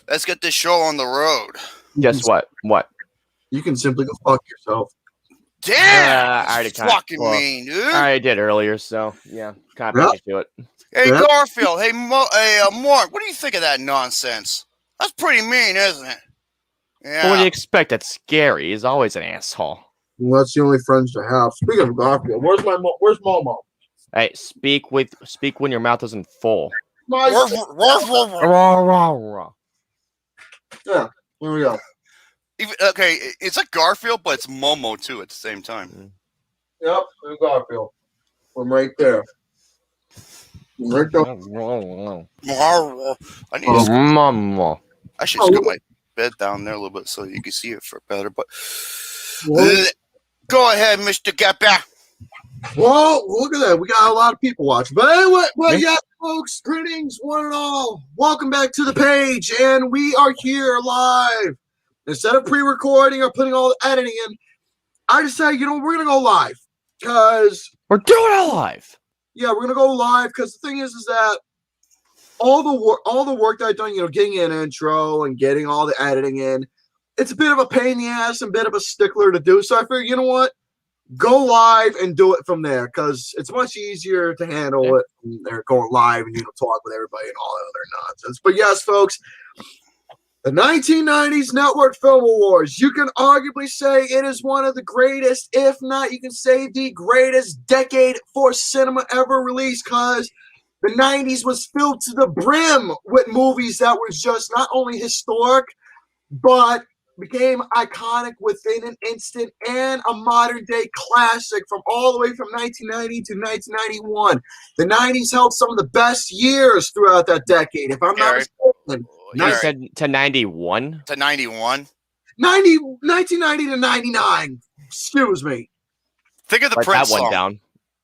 Let's get this show on the road. Guess what? What? You can simply go fuck yourself. Damn! I already fucking mean, dude. I did earlier, so yeah, kind of beat you to it. Hey, Garfield. Hey, Mark. What do you think of that nonsense? That's pretty mean, isn't it? Yeah. But what do you expect? That's scary. He's always an asshole. Well, that's the only friends to have. Speaking of Garfield, where's Momo? Hey, speak when your mouth isn't full. Yeah, here we go. Okay, it's like Garfield, but it's Momo too at the same time. Yep, there's Garfield. I'm right there. Right there. I need to Momo. I should scoot my bed down there a little bit so you can see it for better. But go ahead, Mr. Gappa. Well, look at that. We got a lot of people watching. But anyway, yeah, folks, greetings, one and all. Welcome back to the page. And we are here live. Instead of pre-recording or putting all the editing in, I decided, we're going to go live. Because we're doing it live. Yeah, we're going to go live. Because the thing is that all the work that I've done, getting an intro and getting all the editing in, it's a bit of a pain in the ass and a bit of a stickler to do. So I figured, you know what? Go live and do it from there because it's much easier to handle it when they're going live and talk with everybody and all that other nonsense. But yes, folks, the 1990s Network Film Awards. You can arguably say it is one of the greatest, if not, you can say the greatest decade for cinema ever released because the 90s was filled to the brim with movies that were just not only historic, but became iconic within an instant and a modern-day classic from all the way from 1990 to 1991. The 90s held some of the best years throughout that decade. If I'm not mistaken. You said to 91? To 91? 1990 to 99. Excuse me. Think of the Prince song.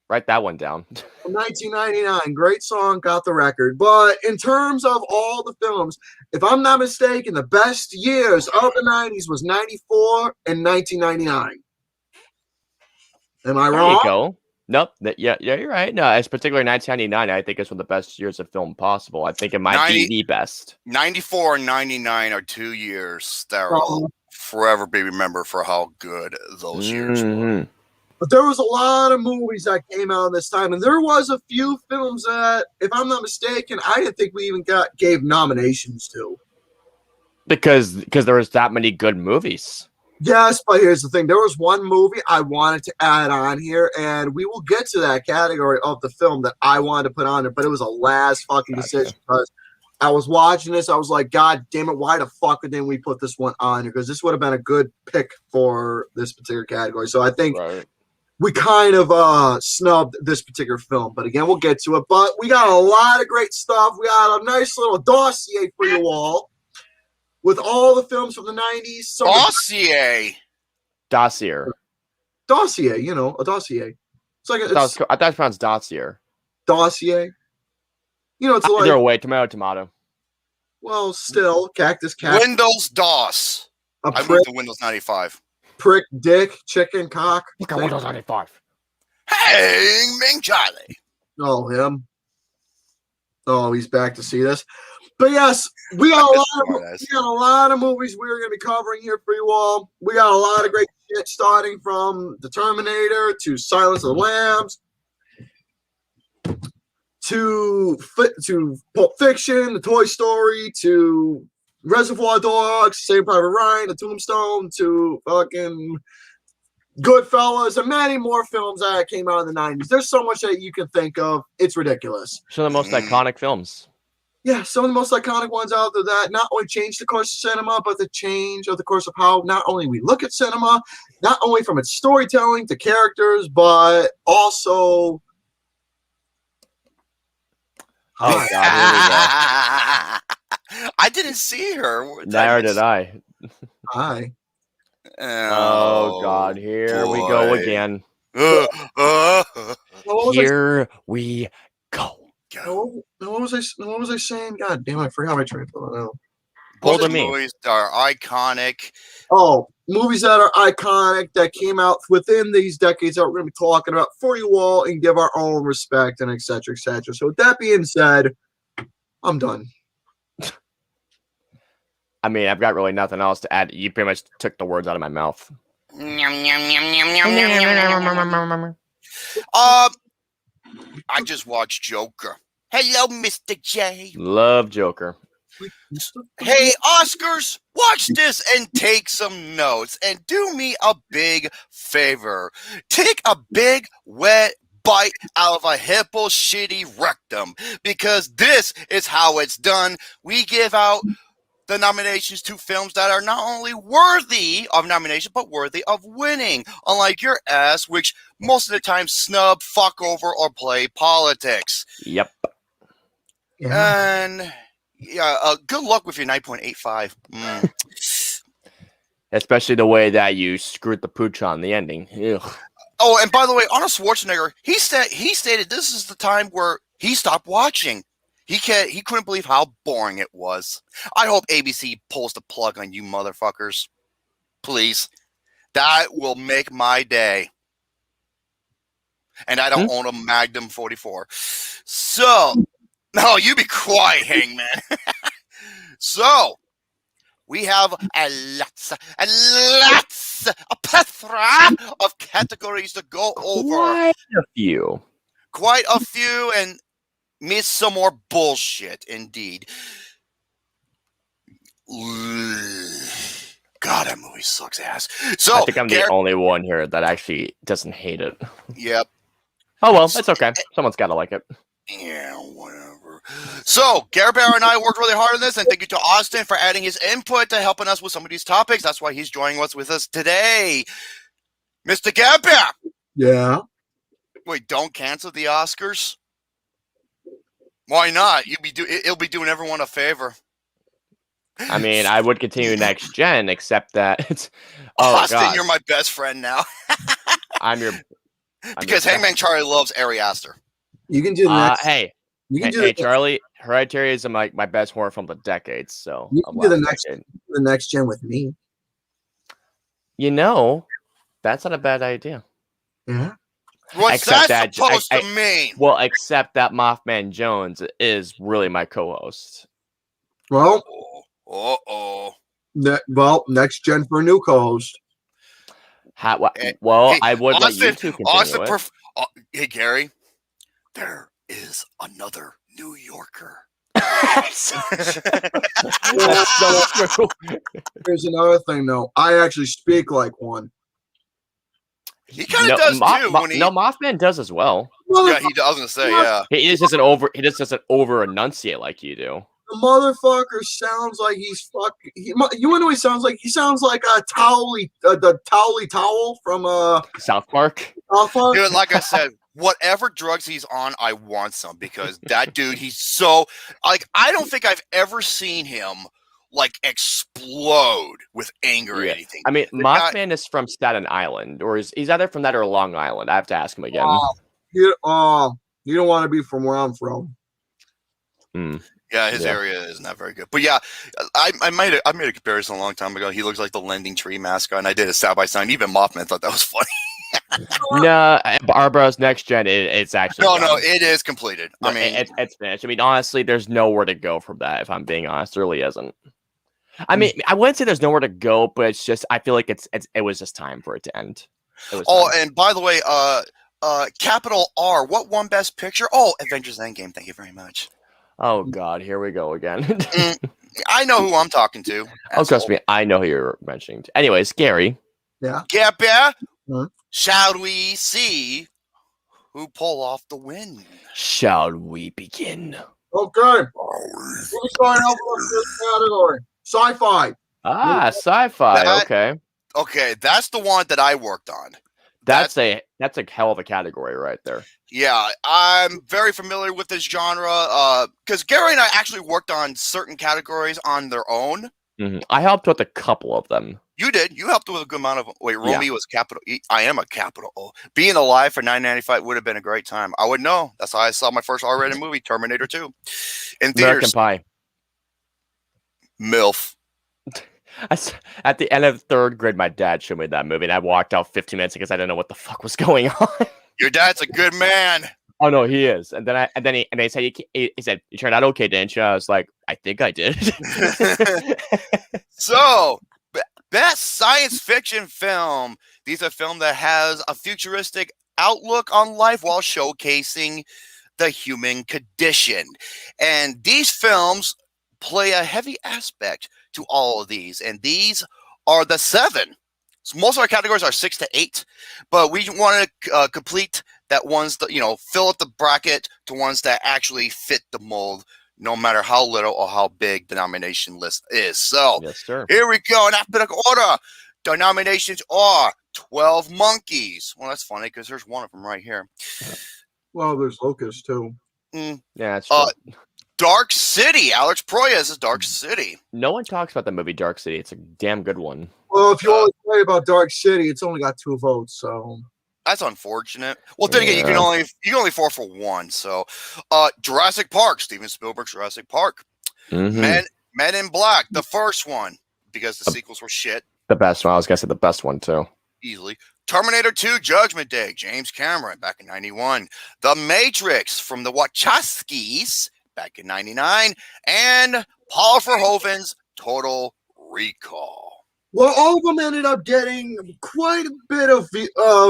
Write that one down. 1999, great song, got the record. But in terms of all the films, if I'm not mistaken, the best years of the 90s was 94 and 1999. Am I wrong? There you go. Nope. Yeah, you're right. No, it's particularly 1999. I think it's one of the best years of film possible. I think it might be the best. 94 and 99 are 2 years that will forever be remembered for how good those years were. But there was a lot of movies that came out this time, and there was a few films that, if I'm not mistaken, I didn't think we even gave nominations to. Because there was that many good movies. Yes, but here's the thing. There was one movie I wanted to add on here, and we will get to that category of the film that I wanted to put on there, but it was a last fucking decision because I was watching this. I was like, God damn it, why the fuck didn't we put this one on here? Because this would have been a good pick for this particular category. So I think we kind of snubbed this particular film. But again, we'll get to it. But we got a lot of great stuff. We got a nice little dossier for you all with all the films from the 90s. Dossier, a dossier. It's like I thought it pronounced dossier. Dossier. It's like either way, tomato. Well, still, cactus. Windows DOS. I moved to Windows 95. Prick, dick, chicken, cock. Look at Windows 95. Hey, Ming Charlie. Oh, him. Oh, he's back to see this. But yes, we got a lot of movies we're going to be covering here for you all. We got a lot of great shit starting from The Terminator to Silence of the Lambs to Pulp Fiction, the Toy Story, to Reservoir Dogs, Saving Private Ryan, The Tombstone, to fucking Goodfellas, and many more films that came out in the 90s. There's so much that you can think of. It's ridiculous. Some of the most iconic films. Yeah, some of the most iconic ones out there that not only changed the course of cinema, but the change of the course of how not only we look at cinema, not only from its storytelling to characters, but also... Oh, God, I didn't see her. Neither did I. Hi. Oh, God, here we go again. Here we go. What was I saying? God damn, I forgot my train of thought now. Both movies are iconic. Oh, movies that are iconic that came out within these decades that we're going to be talking about for you all and give our own respect and et cetera, et cetera. So with that being said, I'm done. I mean, I've got really nothing else to add. You pretty much took the words out of my mouth. I just watched Joker. Hello, Mr. J. Love Joker. Hey, Oscars, watch this and take some notes. And do me a big favor. Take a big, wet bite out of a hippo shitty rectum. Because this is how it's done. We give out the nominations to films that are not only worthy of nomination, but worthy of winning. Unlike your ass, which most of the time snub, fuck over, or play politics. Yep. Yeah. And yeah, good luck with your 9.85. Especially the way that you screwed the pooch on the ending. Ugh. Oh, and by the way, Arnold Schwarzenegger, he stated this is the time where he stopped watching. He couldn't believe how boring it was. I hope ABC pulls the plug on you motherfuckers. Please. That will make my day. And I don't own a Magnum 44. So, no, you be quiet, Hangman. So, we have a plethora of categories to go over. Quite a few, and miss some more bullshit, indeed. God, that movie sucks ass. So I think I'm the only one here that actually doesn't hate it. Yep. Oh well, it's okay. Someone's got to like it. Yeah, whatever. So, Gare Bear and I worked really hard on this, and thank you to Austin for adding his input to helping us with some of these topics. That's why he's joining us with us today. Mr. Gare Bear! Yeah? Wait, don't cancel the Oscars? Why not? It'll be doing everyone a favor. I mean, I would continue next gen, except that it's... Austin, God. you're my best friend now. Because Hangman Charlie loves Ari Aster. You can do the next. Hey, Charlie, Hereditary is my best horror film of the decades. So you can do the next gen with me. You know, that's not a bad idea. Yeah. What's that supposed to mean? Well, except that Mothman Jones is really my co-host. Well, next gen for a new co-host. I would let you two continue it. Hey, Gary, there is another New Yorker. That's so true. Here's another thing, though. I actually speak like one. He kind of does too. Mothman does as well. Yeah, he does. I was gonna say, yeah. He just doesn't over enunciate like you do. The motherfucker sounds like he's fucking. You want to know what he sounds like? He sounds like a the towel from South Park. Dude, like I said, whatever drugs he's on, I want some, because that dude, he's so like, I don't think I've ever seen him like explode with anger or anything. I mean, Mothman is from Staten Island, or he's either from that or Long Island. I have to ask him again. You don't want to be from where I'm from. Yeah, his area is not very good. But yeah, I made a comparison a long time ago. He looks like the Lending Tree mascot, and I did a side by side. Even Mothman thought that was funny. No, Barbara's next gen. It's actually no, it is completed. I mean, it's finished. I mean, honestly, there's nowhere to go from that. If I'm being honest, there really isn't. I mean, I wouldn't say there's nowhere to go, but it's just I feel like it was just time for it to end. And by the way, capital R, what won Best Picture? Oh, Avengers Endgame. Thank you very much. Oh God, here we go again. I know who I'm talking to. Oh, trust me, I know who you're mentioning. Anyways, Gary. Yeah. Yeah. Shall we see who pull off the win? Shall we begin? Okay. We're starting off with this category. Sci-fi. Sci-fi. Okay. Okay, that's the one that I worked on. That's a hell of a category right there. Yeah, I'm very familiar with this genre because Gary and I actually worked on certain categories on their own. I helped with a couple of them. You did. You helped with a good amount of. Wait, Romy was capital E. I am a capital O. Being alive for 1995 would have been a great time. I would know. That's how I saw my first R-rated movie, Terminator 2, in theaters. American Pie. MILF. At the end of third grade, my dad showed me that movie, and I walked out 15 minutes because I didn't know what the fuck was going on. Your dad's a good man. Oh no, he is. And then they said he said you turned out okay, didn't you? I was like, I think I did. So, best science fiction film. These are film that has a futuristic outlook on life while showcasing the human condition. And these films play a heavy aspect to all of these. And these are the 7. So most of our categories are 6 to 8, but we want to complete that ones that, fill up the bracket to ones that actually fit the mold, no matter how little or how big the nomination list is. So Yes, sir. here we go in alphabetical order. The nominations are 12 Monkeys. Well, that's funny because there's one of them right here. Well, there's Locust too. Yeah, that's true. Dark City. Alex Proyas is Dark City. No one talks about the movie Dark City. It's a damn good one. Well, if you only play about Dark City, it's only got 2 votes, so that's unfortunate. Well, then again, you can only vote for one. So, Jurassic Park, Steven Spielberg's Jurassic Park. Men in Black, the first one, because the sequels were shit. The best one. I was gonna say the best one too. Easily. Terminator 2, Judgment Day, James Cameron, back in 91. The Matrix from the Wachowskis, back in 99. And Paul Verhoeven's Total Recall. Well, all of them ended up getting quite a bit of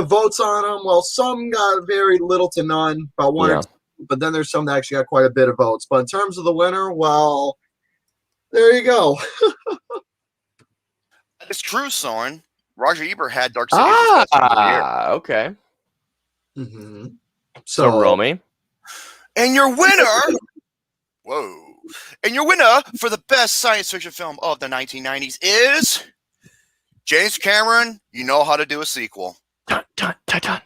votes on them. Well, some got very little to none, about 1 or 2, but then there's some that actually got quite a bit of votes. But in terms of the winner, well, there you go. It's true, Soren. Roger Ebert had Dark City as his best film of the year. Okay. Mm-hmm. So, Romy. And your winner... Whoa. And your winner for the best science fiction film of the 1990s is... James Cameron, you know how to do a sequel. Dun, dun, dun, dun,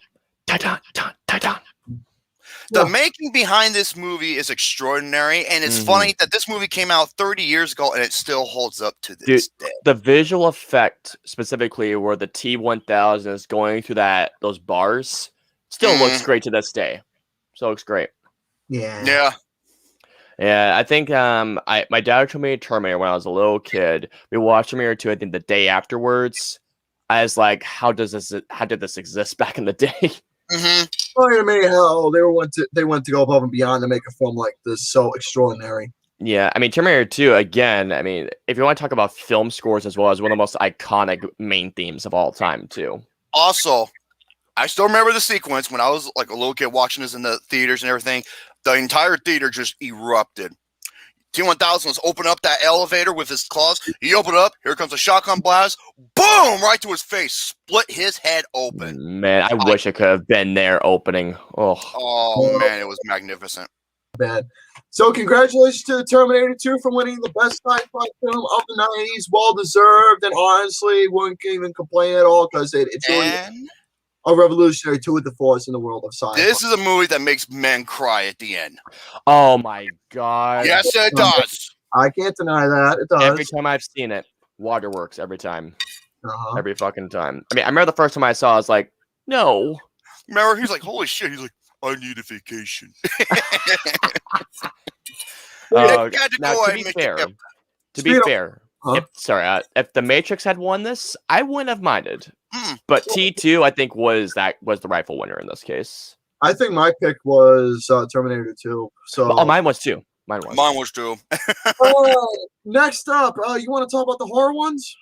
dun, dun, dun, dun, dun. The making behind this movie is extraordinary, and it's funny that this movie came out 30 years ago, and it still holds up to this day. The visual effect, specifically where the T-1000 is going through those bars, still looks great to this day. Still looks great. Yeah. Yeah, I think my dad showed me Terminator when I was a little kid. We watched Terminator 2, I think the day afterwards. I was like, how did this exist back in the day? Funny to me how they went to go above and beyond to make a film like this so extraordinary. Yeah, I mean Terminator 2, again, I mean, if you want to talk about film scores as well, is one of the most iconic main themes of all time too. Also, I still remember the sequence when I was like a little kid watching this in the theaters and everything. The entire theater just erupted. T-1000 was open up that elevator with his claws. He opened up. Here comes a shotgun blast. Boom! Right to his face. Split his head open. Man, I wish I could have been there opening. Oh, man, it was magnificent. Bad. So congratulations to Terminator 2 for winning the best sci-fi film of the 90s. Well deserved, and honestly, wouldn't even complain at all because it's really a revolutionary tour de force in the world of science. This is a movie that makes men cry at the end. Oh my god. Yes, it does. I can't deny that. It does. Every time I've seen it, waterworks every time. Every fucking time. I mean, I remember the first time I saw it, I was like, no. Remember, he's like, holy shit. He's like, I need a vacation. Now, to be fair, if The Matrix had won this, I wouldn't have minded. But T2, I think, was the rightful winner in this case. I think my pick was Terminator 2. So, mine was too. Mine was too. Next up, you want to talk about the horror ones?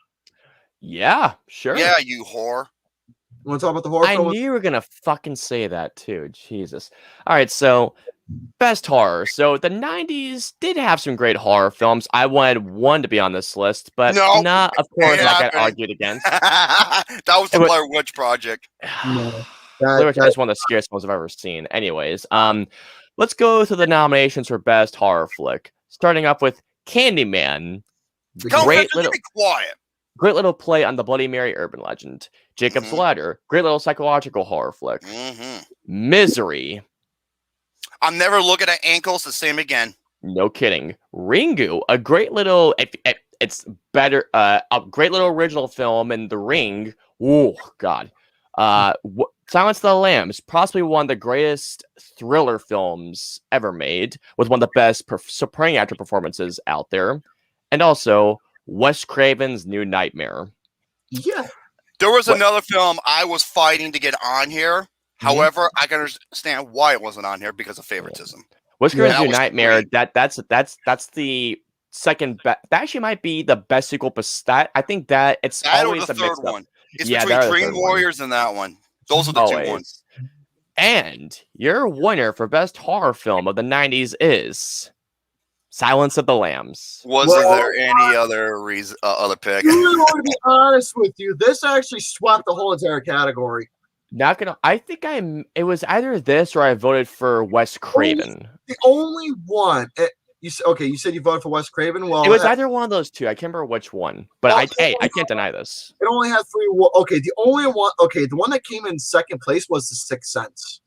Yeah, sure. Yeah, you whore. You want to talk about the horror? I knew you were gonna fucking say that too. Jesus. All right, so best horror. So the 90s did have some great horror films. I wanted one to be on this list, but not, of course, I got argued against. That was the Blair Witch Project. Blair Witch is one of the scariest films I've ever seen. Anyways, let's go to the nominations for best horror flick. Starting off with Candyman. Great little play on the Bloody Mary urban legend. Jacob's Ladder. Great little psychological horror flick. Misery. I'm never looking at ankles the same again. No kidding. Ringu, a great little, it's better, a great little original film in The Ring. Oh, God. Silence of the Lambs, possibly one of the greatest thriller films ever made, with one of the best supporting actor performances out there. And also, Wes Craven's New Nightmare. Yeah. There was another film I was fighting to get on here. However, I can understand why it wasn't on here because of favoritism. Wes Craven's New Nightmare, that's the second best. That actually might be the best sequel. But I think that it's That or always the a third mix up. one. It's Yeah, between they're the Dream third one. Warriors and that one. Those are the two ones. Always. And your winner for best horror film of the 90s is Silence of the Lambs. Wasn't there any other reason, other pick? I want to be honest with you. This actually swept the whole entire category. Not gonna. I think it was either this or I voted for Wes Craven. The only one. You said you voted for Wes Craven. Well, It was either one of those two. I can't remember which one. But Well, I can't deny this. it only had 3. Okay, the only one. Okay, the one that came in second place was The Sixth Sense.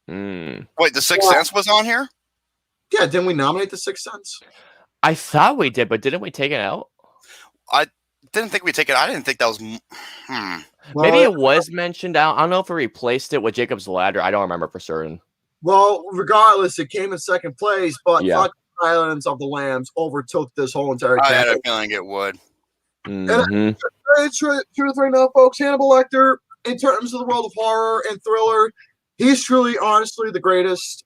Wait, The Sixth Sense was on here? Yeah, didn't we nominate The Sixth Sense? I thought we did, but didn't we take it out? I didn't think we'd take it. I didn't think that was. Maybe it was mentioned out. I don't know if we replaced it with Jacob's Ladder. I don't remember for certain. Well, regardless, it came in second place, but Yeah. fucking Silence of the Lambs overtook this whole entire I had category. a feeling it would. Mhm. Truth right now, folks. Hannibal Lecter, in terms of the world of horror and thriller, he's truly, honestly, the greatest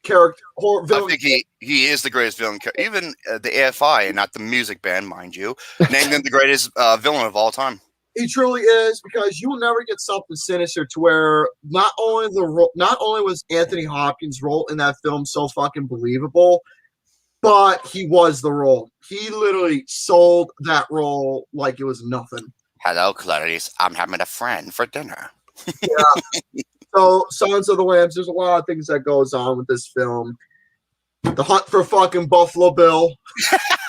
character horror I villain. think he is the greatest villain. Even the AFI, and not the music band, mind you, named him the greatest villain of all time. He truly is, because you will never get something sinister to where not only was Anthony Hopkins' role in that film so fucking believable, but he was the role. He literally sold that role like it was nothing. Hello, Clarice. I'm having a friend for dinner. So, Silence of the Lambs, there's a lot of things that goes on with this film. The hunt for fucking Buffalo Bill.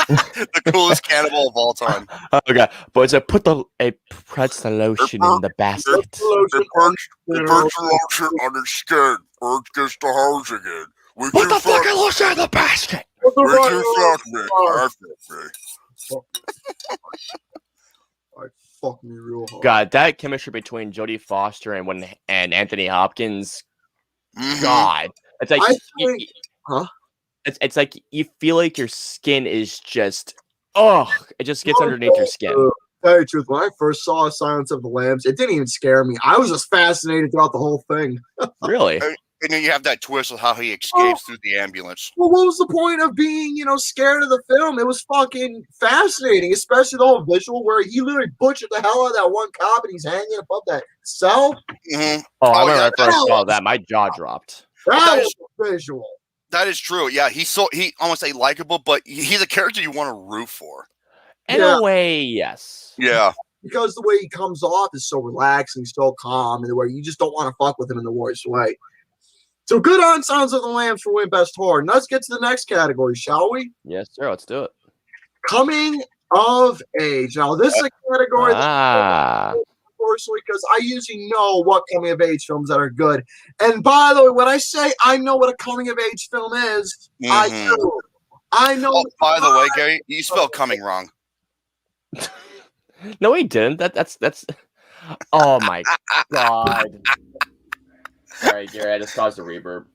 The coolest cannibal of all time. Okay, but it's put a pretzel lotion in the basket. The lotion on his skin, or it gets the hose again. Put the fucking lotion in the basket. Would you fuck me? Fuck me real hard. God, that chemistry between Jodie Foster and Anthony Hopkins. Mhm. God, it's like Huh? It's like you feel like your skin is just it just gets underneath your skin. Tell you the truth, when I first saw Silence of the Lambs, it didn't even scare me. I was just fascinated throughout the whole thing. Really? And then you have that twist of how he escapes through the ambulance. Well, what was the point of being, scared of the film? It was fucking fascinating, especially the whole visual where he literally butchered the hell out of that one cop and he's hanging above that cell. Mm-hmm. Oh, I remember yeah, when I first saw that. My jaw dropped. That was visual. That is true. Yeah, he almost say likable, but he's a character you want to root for. In a way, yes. Yeah. Because the way he comes off is so relaxed and so calm, and where you just don't want to fuck with him in the worst way. So good on Silence of the Lambs for win Best Horror. Now let's get to the next category, shall we? Yes, sir. Let's do it. Coming of Age. Now this is a category that unfortunately, because I usually know what coming of age films that are good. And by the way, when I say I know what a coming of age film is, I do. I know. Oh, by the way, Gary, you spelled coming wrong. No, he didn't. That's. Oh my god. Sorry, Gary. I just caused a reverb.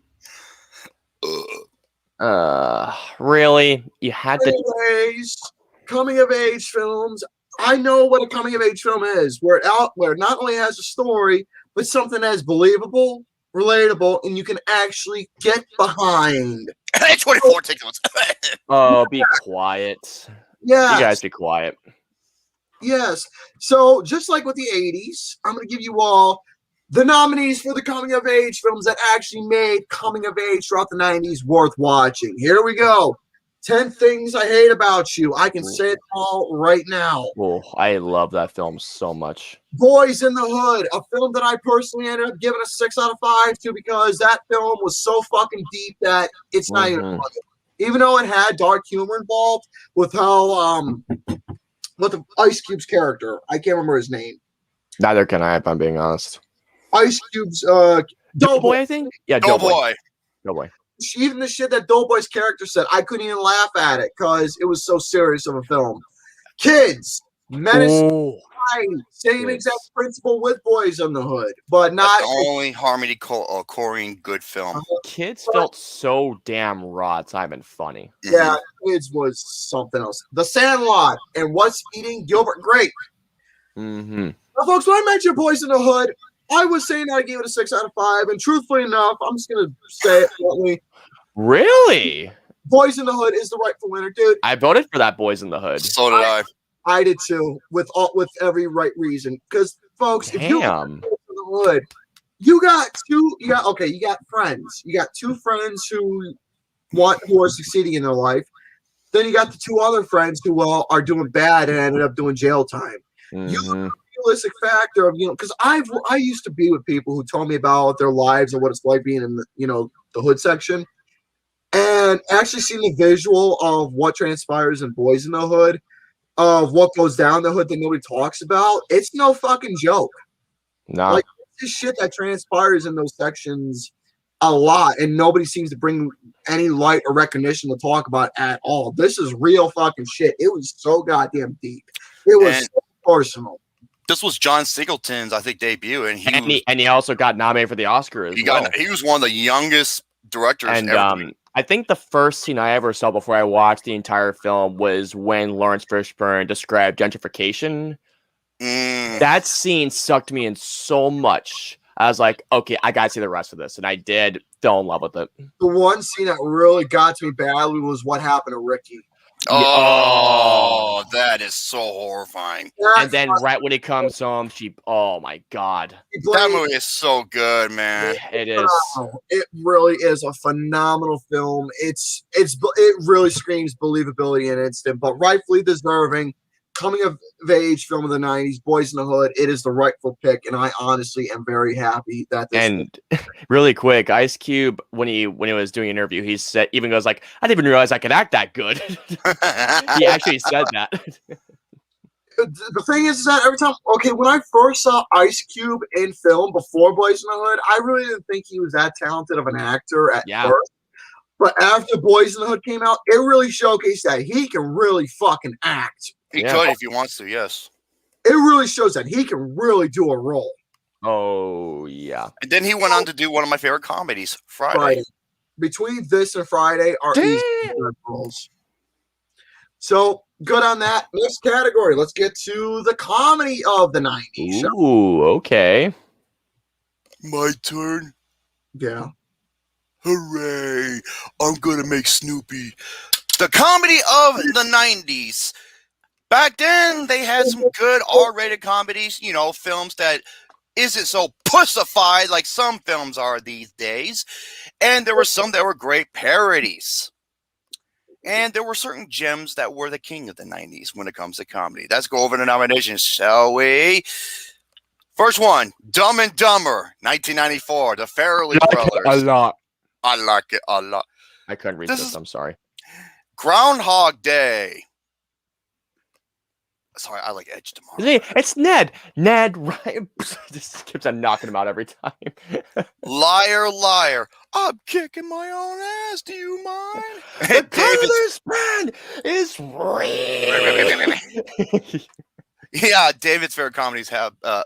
Really? You had to. Anyways, coming of age films. I know what a coming of age film is, where it not only has a story, but something that's believable, relatable, and you can actually get behind. 24 tickets. Oh, be quiet. Yeah. You guys be quiet. Yes. So just like with the 80s, I'm going to give you all the nominees for the coming of age films that actually made coming of age throughout the 90s worth watching. Here we go. 10 Things I Hate About You. I can say it all right now. Oh, I love that film so much. Boys in the Hood, a film that I personally ended up giving a 6 out of 5 to because that film was so fucking deep that it's not even funny. Even though it had dark humor involved with how with the Ice Cube's character. I can't remember his name. Neither can I, if I'm being honest. Ice Cube's Doughboy, I think? Yeah, Doughboy. Doughboy. Even the shit that Doughboy's character said, I couldn't even laugh at it because it was so serious of a film. Kids, Menace, same exact principle with Boys in the Hood, but not That's the only Harmony Korine good film. Kids felt so damn raw at time and funny. Yeah, Kids was something else. The Sandlot and What's Eating Gilbert Grape. Mm-hmm. Now, folks, when I mentioned Boys in the Hood, I was saying I gave it a 6 out of 5, and truthfully enough, I'm just gonna say it bluntly. Really? Boys in the Hood is the rightful winner, dude. I voted for that Boys in the Hood. So did I. I did too, with every right reason. Because folks, if you got Damn. Boys in the Hood, you got friends. You got two friends who are succeeding in their life. Then you got the two other friends who are doing bad and ended up doing jail time. You look at the realistic factor of, because I used to be with people who told me about their lives and what it's like being in the hood section, and actually seeing the visual of what transpires in Boys in the Hood, of what goes down the hood that nobody talks about. It's no fucking joke. Nah. Like, this shit that transpires in those sections a lot, and nobody seems to bring any light or recognition to talk about at all. This is real fucking shit. It was so goddamn deep. It was so personal. This was John Singleton's, I think, debut, and he also got nominated for the Oscar as well. He was one of the youngest directors and ever. I think the first scene I ever saw before I watched the entire film was when Lawrence Fishburne described gentrification. That scene sucked me in so much. I was like, okay, I gotta see the rest of this, and I did. Fell in love with it. The one scene that really got to me badly was what happened to Ricky. Oh, that is so horrifying. And then right when he comes home, oh my God. That movie is so good, man. It is. It really is a phenomenal film. It really screams believability in an instant, but rightfully deserving. Coming of age film of the 90s, Boys in the Hood, it is the rightful pick, and I honestly am very happy that this. And really quick, Ice Cube, when he was doing an interview, he said, even goes like, I didn't even realize I could act that good. He actually said that. The thing is that every time, when I first saw Ice Cube in film before Boys in the Hood, I really didn't think he was that talented of an actor at first. But after Boys in the Hood came out, it really showcased that he can really fucking act. He could if he wants to, yes. It really shows that he can really do a role. Oh, yeah. And then he went on to do one of my favorite comedies, Friday. Between this and Friday are easy roles. So, good on that. Next category. Let's get to the comedy of the 90s. Ooh, okay. My turn? Yeah. Hooray. I'm going to make Snoopy. The comedy of the 90s. Back then, they had some good R-rated comedies, films that isn't so pussified like some films are these days. And there were some that were great parodies. And there were certain gems that were the king of the 90s when it comes to comedy. Let's go over the nominations, shall we? First one, Dumb and Dumber, 1994, the Farrelly Brothers. A lot. I like it a lot. I couldn't read this. I'm sorry. Groundhog Day. Sorry, I like Edge tomorrow. It's Ned. Ned, right? Just keeps on knocking him out every time. Liar, liar. I'm kicking my own ass. Do you mind? The color spread is real. Yeah, David's favorite comedies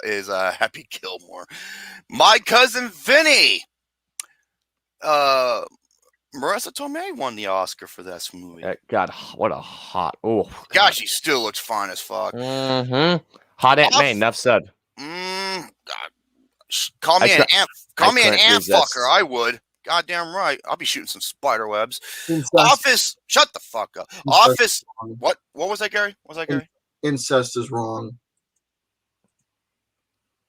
is Happy Gilmore. My Cousin Vinny. Marissa Tomei won the Oscar for this movie. God, what a hot! Oh, God, she still looks fine as fuck. Mm-hmm. Hot Aunt May. Enough said. Call me an ant fucker. I would. Goddamn right. I'll be shooting some spider webs. Office. Shut the fuck up. Office. What? What was that, Gary? What was that, Gary? Incest is wrong.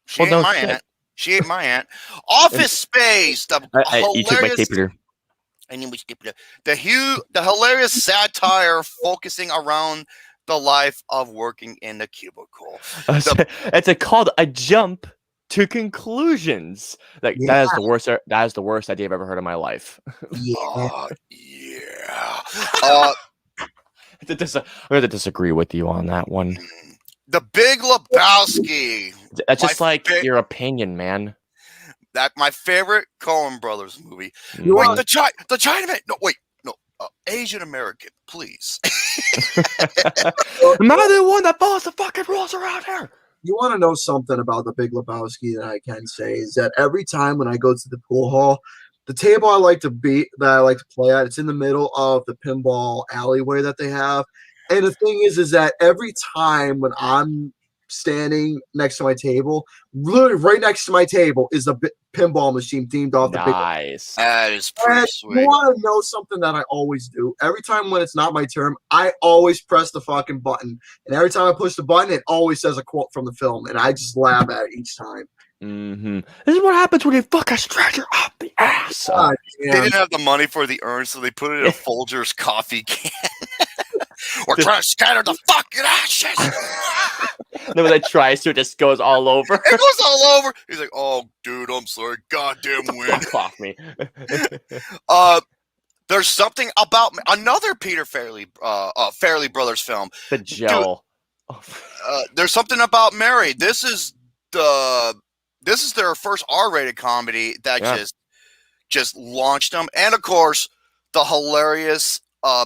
She ain't my aunt. She ain't my aunt. Office Space. The hilarious. You took my tape here. And then we skip it. The hilarious satire focusing around the life of working in the cubicle. It's called A Jump to Conclusions. That is the worst. That is the worst idea I've ever heard in my life. Yeah. I'm going to disagree with you on that one. The Big Lebowski. That's just your opinion, man. That my favorite Coen Brothers movie. Wait, the Chinaman. No, wait, no, Asian American, please. Am I the one that follows the fucking rules around here? You want to know something about the Big Lebowski that I can say is that every time when I go to the pool hall, the table I like to play at, it's in the middle of the pinball alleyway that they have. And the thing is that every time when I'm standing next to my table. Literally right next to my table is a pinball machine themed off the Big Nice. That is pretty And sweet. you want to know something that I always do? Every time when it's not my turn, I always press the fucking button. And every time I push the button, it always says a quote from the film. And I just laugh at it each time. This is what happens when you fuck a stranger up the ass. God They damn. didn't have the money for the urn, so they put it in a Folgers coffee can. We're trying to scatter the fucking ashes. Then when it tries to, it just goes all over. It goes all over. He's like, "Oh, dude, I'm sorry. Goddamn wind." Fuck off me. There's something about another Peter Farrelly Brothers film. The gel. There's something about Mary. This is their first R-rated comedy that just launched them, and of course, the hilarious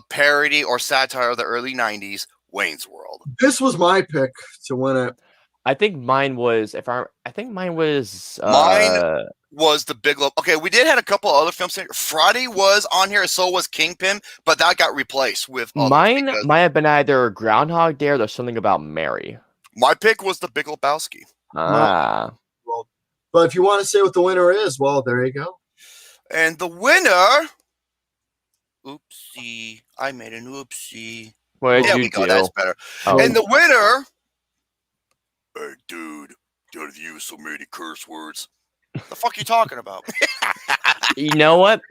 parody or satire of the early '90s, Wayne's World. This was my pick to win it. I think mine was mine was The Big Love. Okay, we did have a couple other films. Friday was on here, so was Kingpin, but that got replaced with mine. Might have been either Groundhog Day or there's something about Mary. My pick was The Big Lebowski. Well, but if you want to say what the winner is, well, there you go. And the winner, oopsie, I made an oopsie. What did There you we go. do? That's better. Oh. And the winner, hey, dude, don't use so many curse words. The fuck you talking about? You know what?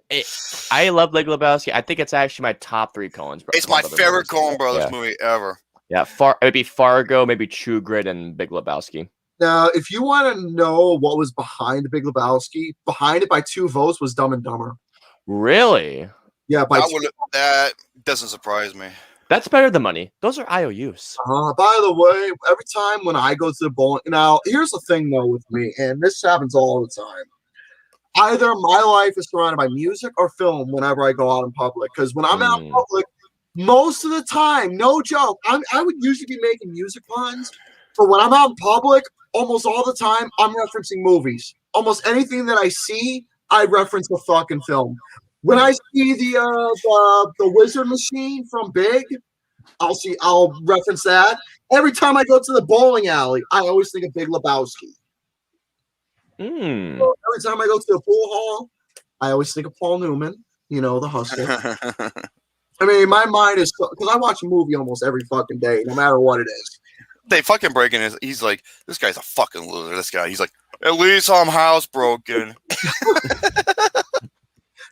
I love Big Lebowski. I think it's actually my top 3 Coens. It's my favorite Coen Brothers movie ever. Yeah, it'd be Fargo, maybe True Grit, and Big Lebowski. Now, if you want to know what was behind the Big Lebowski, behind it by 2 votes was Dumb and Dumber. Really? Yeah, that doesn't surprise me. That's better than money. Those are IOUs. By the way, every time when I go to the bowling, now here's the thing though with me, and this happens all the time. Either my life is surrounded by music or film whenever I go out in public. Because when I'm out in public, most of the time, no joke, I would usually be making music puns, but when I'm out in public, almost all the time, I'm referencing movies. Almost anything that I see, I reference the fucking film. When I see the Wizard Machine from Big, I'll reference that. Every time I go to the bowling alley, I always think of Big Lebowski. So every time I go to the pool hall, I always think of Paul Newman, the hustler. I mean, my mind is because I watch a movie almost every fucking day, no matter what it is. They fucking breaking his. He's like, this guy's a fucking loser. This guy. He's like, at least I'm housebroken.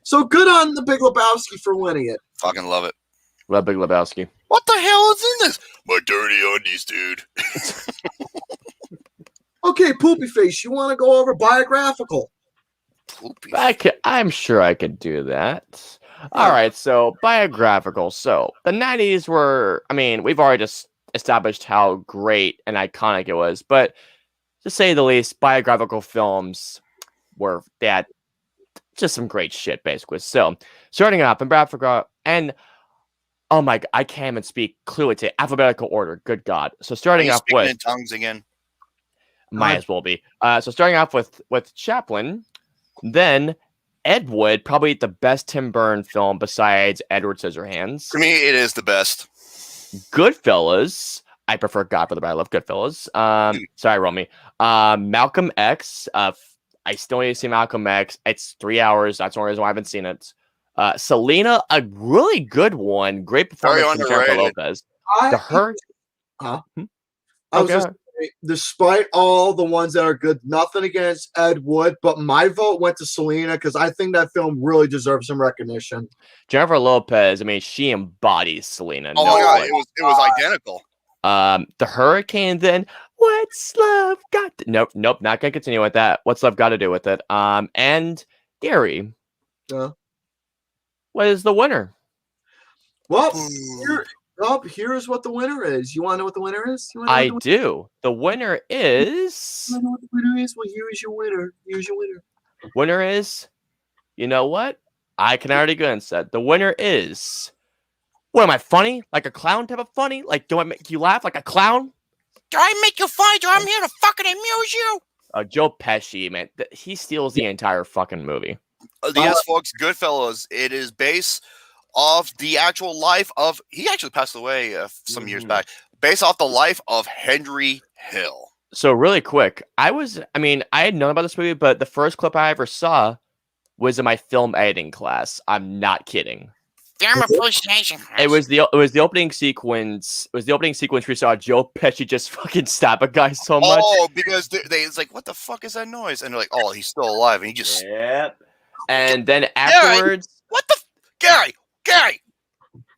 So good on the Big Lebowski for winning it. Fucking love it. Love Big Lebowski. What the hell is in this? My dirty undies, dude. Okay, Poopy Face, you want to go over biographical? Poopy. I'm sure I could do that. All right, so biographical. So the 90s were, we've already just established how great and iconic it was, but to say the least, biographical films were that just some great shit, basically. So starting off in biographical, and oh my god, I can't even speak clearly to alphabetical order. Good God. So starting off with in tongues again. Might as well be. So starting off with Chaplin, then Ed Wood, probably the best Tim Burton film besides Edward Scissorhands. For me, it is the best. Goodfellas. I prefer Godfather, but I love Goodfellas. Sorry, Romy. Malcolm X. I still need to see Malcolm X. It's 3 hours. That's the only reason why I haven't seen it. Selena, a really good one. Great performance from Jennifer Lopez. Despite all the ones that are good, nothing against Ed Wood, but my vote went to Selena because I think that film really deserves some recognition. Jennifer Lopez, she embodies Selena. Oh my god, it was identical. The Hurricane, then what's love got to... Nope, not gonna continue with that. What's love got to do with it? And Gary. What is the winner? Well, here's what the winner is. You want to know what the winner is? I do. The winner is. You want to know what the winner is? Well, here is your winner. Here's your winner. Winner is. You know what? I can already go and said the winner is. What am I funny? Like a clown type of funny? Like, do I make you laugh like a clown? Do I make you funny? Do I'm here to fucking amuse you? Joe Pesci, man, he steals the entire fucking movie. Yes, folks, Goodfellas. It is based off the actual life of. He actually passed away some years back. Based off the life of Henry Hill. So really quick, I had known about this movie, but the first clip I ever saw was in my film editing class. I'm not kidding. Film appreciation class. It was the opening sequence. It was the opening sequence we saw Joe Pesci just fucking stab a guy so much. Oh, because it's like, what the fuck is that noise? And they're like, oh, he's still alive, and he just. Yep. And then afterwards, Gary, what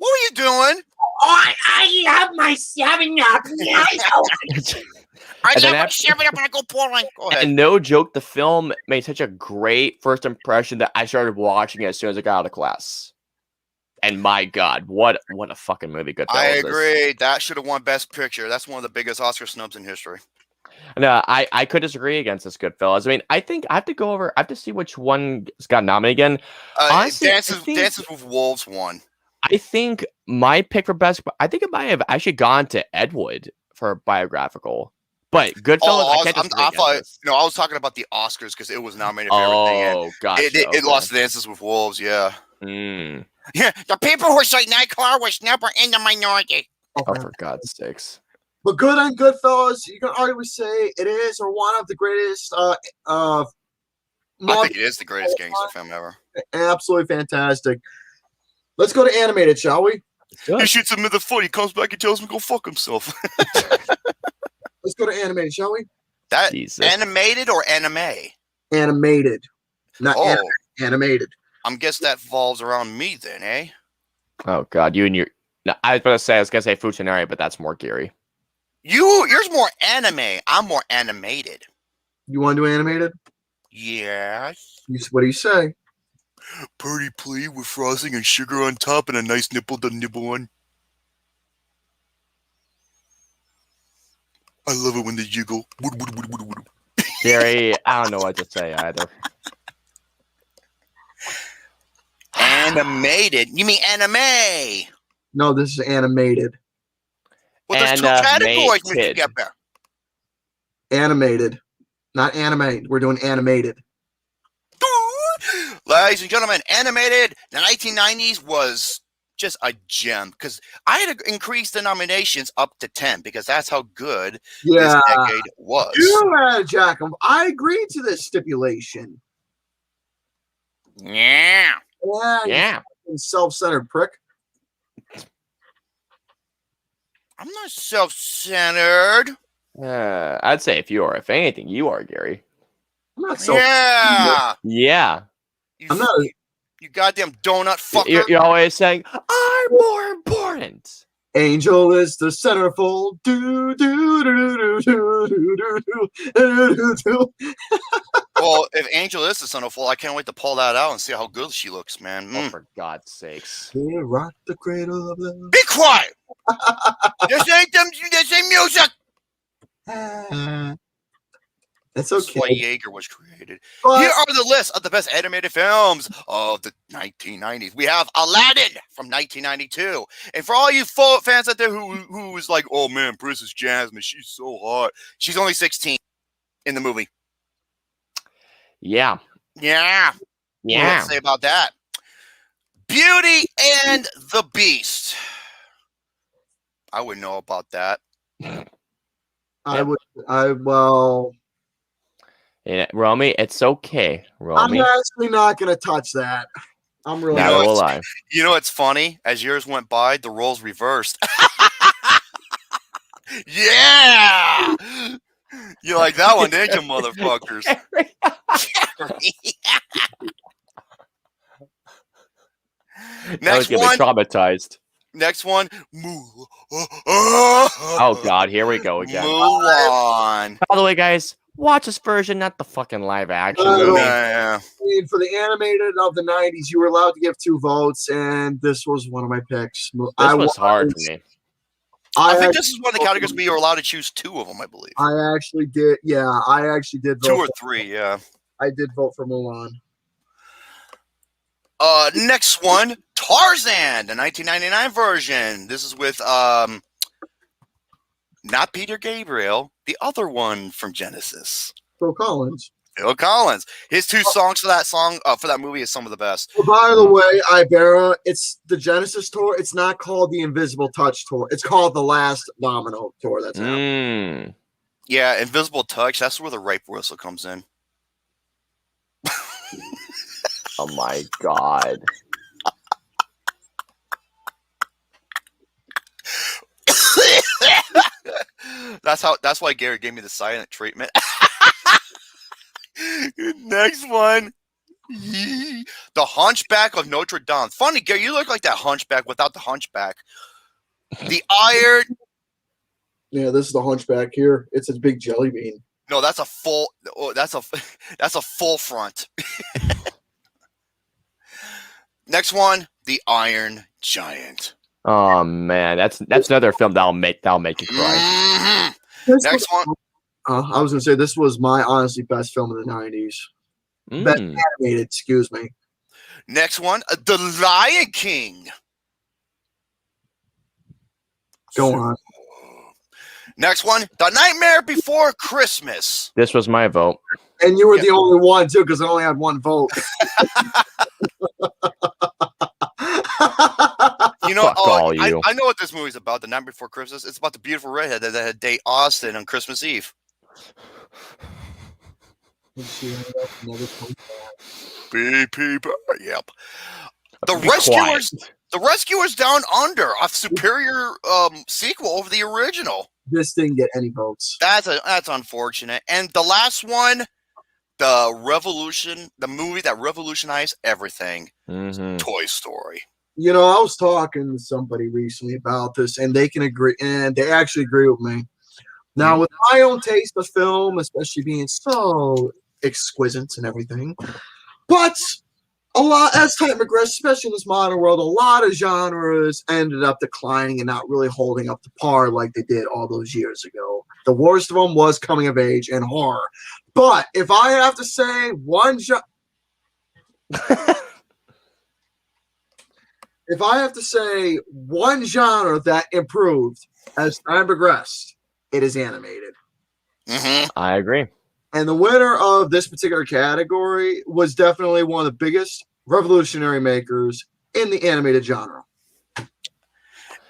were you doing? I love my 7-Up. I And then love after- 7-Up and I go pouring. Go ahead. and no joke, the film made such a great first impression that I started watching it as soon as I got out of class. And my God, what a fucking movie! Goodfellas I is. agree. That should have won Best Picture. That's one of the biggest Oscar snubs in history. No, I could disagree against this Goodfellas. I mean, I think I have to go over. I have to see which one got nominated again. Honestly, Dances with Wolves won. I think my pick for best. I think it might have actually gone to Ed Wood for biographical. But Goodfellas, I can't disagree against this. I was talking about the Oscars because it was nominated for everything. Oh, gotcha. It lost to Dances with Wolves. Yeah. Mm. Yeah, the people who say Nightcrawler was never in the minority. Oh, for God's sakes. But good on Goodfellas, you can arguably say it is or one of the greatest. I think it is the greatest gangster film ever. Absolutely fantastic. Let's go to animated, shall we? He shoots him in the foot. He comes back and tells him to go fuck himself. Let's go to animated, shall we? That Jesus. animated or anime? Animated, not animated. I'm guess that falls around me then, eh? Oh God, you and your. No, I was gonna say Futanari, but that's more Gary. Yours more anime. I'm more animated. You want to do animated? Yes. What do you say? Pretty please with frosting and sugar on top and a nice nipple to nibble on. I love it when they jiggle. Gary, I don't know what to say either. Animated? You mean anime? No, this is animated. Well, there's two categories we Animated. can get there. Animated, not anime. We're doing animated. Ladies and gentlemen, animated, the 1990s was just a gem because I had to increase the nominations up to 10 because that's how good this decade was. Jack. I agree to this stipulation. Yeah. Yeah. You self-centered prick. I'm not self-centered. I'd say if anything, you are, Gary. I'm not so. Yeah. Yeah. I'm not. You goddamn donut fucker. You're always saying, I'm more important. Angel is the centerfold. Do do do do do do do do do. Well, if Angel is the centerfold, I can't wait to pull that out and see how good she looks, man. Oh, for God's sakes. We rock the cradle of love. Be quiet. This ain't music. It's That's why okay. Jaeger was created. But Here are the lists of the best animated films of the 1990s. We have Aladdin from 1992. And for all you fans out there who was like, oh man, Princess Jasmine, she's so hot. She's only 16 in the movie. Yeah. Yeah. Yeah. Let's say about that. Beauty and the Beast. I wouldn't know about that. well, Yeah, Romy, it's okay. I'm Romy. actually not going to touch that. I'm really Never not. will I. You know what's funny? As years went by, the roles reversed. Yeah! You like that one, didn't you, motherfuckers? That was Next gonna one. be traumatized. Next one. Oh God, here we go again. Mulan. By the way, guys, watch this version, not the fucking live action Oh, movie. Yeah. For the animated of the 90s, you were allowed to give 2 votes, and this was one of my picks. This was hard for me. I think this is one of the categories where you're allowed to choose 2 of them, I believe. I actually did. Yeah, I actually did vote. 2 or 3, yeah. I did vote for Mulan. Next one, Tarzan, the 1999 version. This is with not Peter Gabriel, the other one from Genesis, Phil Collins. Phil Collins. His 2 songs for that movie is some of the best. Well, by the way, Ibera, it's the Genesis tour. It's not called the Invisible Touch tour. It's called the Last Domino tour. That's out. Yeah, Invisible Touch. That's where the rape whistle comes in. Oh my god. That's why Gary gave me the silent treatment. Next one. The Hunchback of Notre Dame. Funny, Gary, you look like that hunchback without the hunchback. The Iron. Yeah, this is the Hunchback here. It's a big jelly bean. No, that's a full. Oh, that's a full front. Next one, The Iron Giant. Oh man, that's another film that'll make you cry. Mhm. Next one. I was gonna say this was my honestly best film of the '90s. Best animated, excuse me. Next one, The Lion King. Go on. Next one, The Nightmare Before Christmas. This was my vote. And you were the only one too, because I only had one vote. You know, Fuck all you. I know what this movie's about. The Night Before Christmas. It's about the beautiful redhead that had to date Austin on Christmas Eve. Big people. Yep. The Rescuers Down Under, a superior sequel over the original. This didn't get any votes. That's unfortunate. And the last one, the movie that revolutionized everything, Toy Story. You know, I was talking to somebody recently about this, and they can agree, and they actually agree with me. Now, with my own taste of film, especially being so exquisite and everything, but a lot as time progressed, especially in this modern world, a lot of genres ended up declining and not really holding up to par like they did all those years ago. The worst of them was coming of age and horror. But if I have to say one if I have to say one genre that improved as time progressed, it is animated. Mm-hmm. I agree. And the winner of this particular category was definitely one of the biggest revolutionary makers in the animated genre.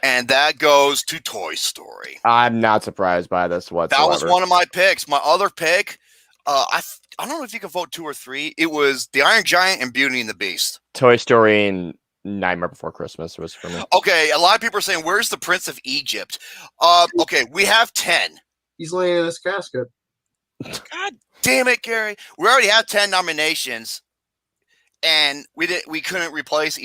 And that goes to Toy Story. I'm not surprised by this whatsoever. That was one of my picks. My other pick, I don't know if you can vote 2 or 3. It was The Iron Giant and Beauty and the Beast. Toy Story and Nightmare Before Christmas was for me. Okay, a lot of people are saying, where's the Prince of Egypt? Okay, we have 10. He's laying in his casket. God damn it, Gary. We already have 10 nominations, and we couldn't replace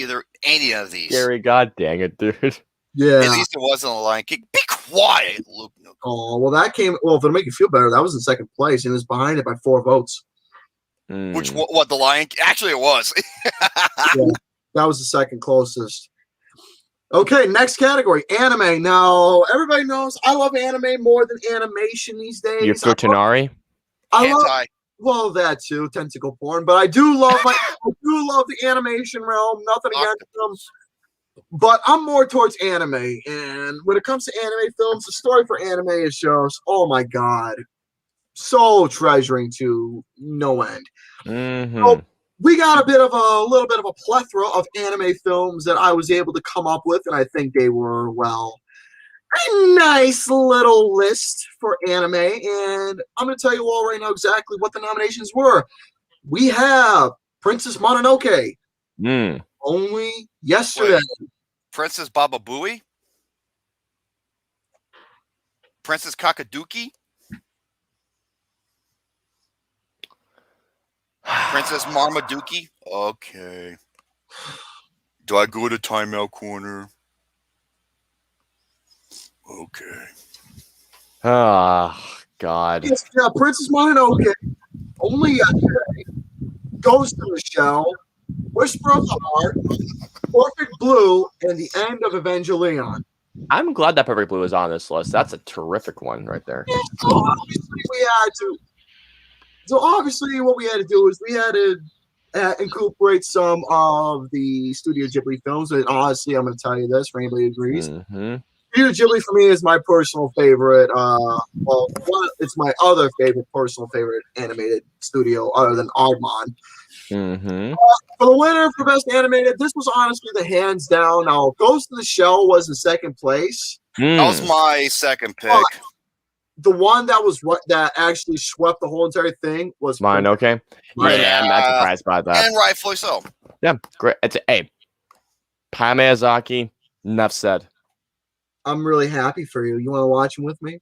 any of these. Gary, god dang it, dude. Yeah. At least it wasn't a Lion King. Be quiet, Luke. Oh, well, if it'll make you feel better, that was in second place, and it was behind it by 4 votes. Which, what, the Lion King? Actually, it was. Yeah, that was the second closest. Okay, next category, anime. Now, everybody knows I love anime more than animation these days. You for Tonari? Well, that too, tentacle porn. But I do love the animation realm. Nothing against them. But I'm more towards anime. And when it comes to anime films, the story for anime is just, oh my god, so treasuring to no end. So we got a little bit of a plethora of anime films that I was able to come up with, and I think they were, well, a nice little list for anime. And I'm going to tell you all right now exactly what the nominations were. We have Princess Mononoke. Only yesterday. Wait, Princess Baba Booey? Princess Kakaduki? Princess Marmaduke? Okay. Do I go to timeout corner? Okay. Ah, God. Yes, yeah, Princess Mononoke. Only yesterday. Ghost in the Shell. Whisper of the Heart. Perfect Blue. And the end of Evangelion. I'm glad that Perfect Blue is on this list. That's a terrific one right there. So obviously what we had to do is we had to incorporate some of the Studio Ghibli films. And honestly, I'm going to tell you this, for anybody who agrees. Studio Ghibli for me is my personal favorite. It's my other personal favorite animated studio other than Aardman. For the winner for Best Animated, this was honestly the hands down. Now, Ghost in the Shell was in second place. That was my second pick. the one that actually swept the whole entire thing was Mine, okay? Mine. Yeah, I'm not surprised by that. And rightfully so. Yeah, great. It's hey, Hayao Miyazaki. Enough said. I'm really happy for you. You want to watch him with me?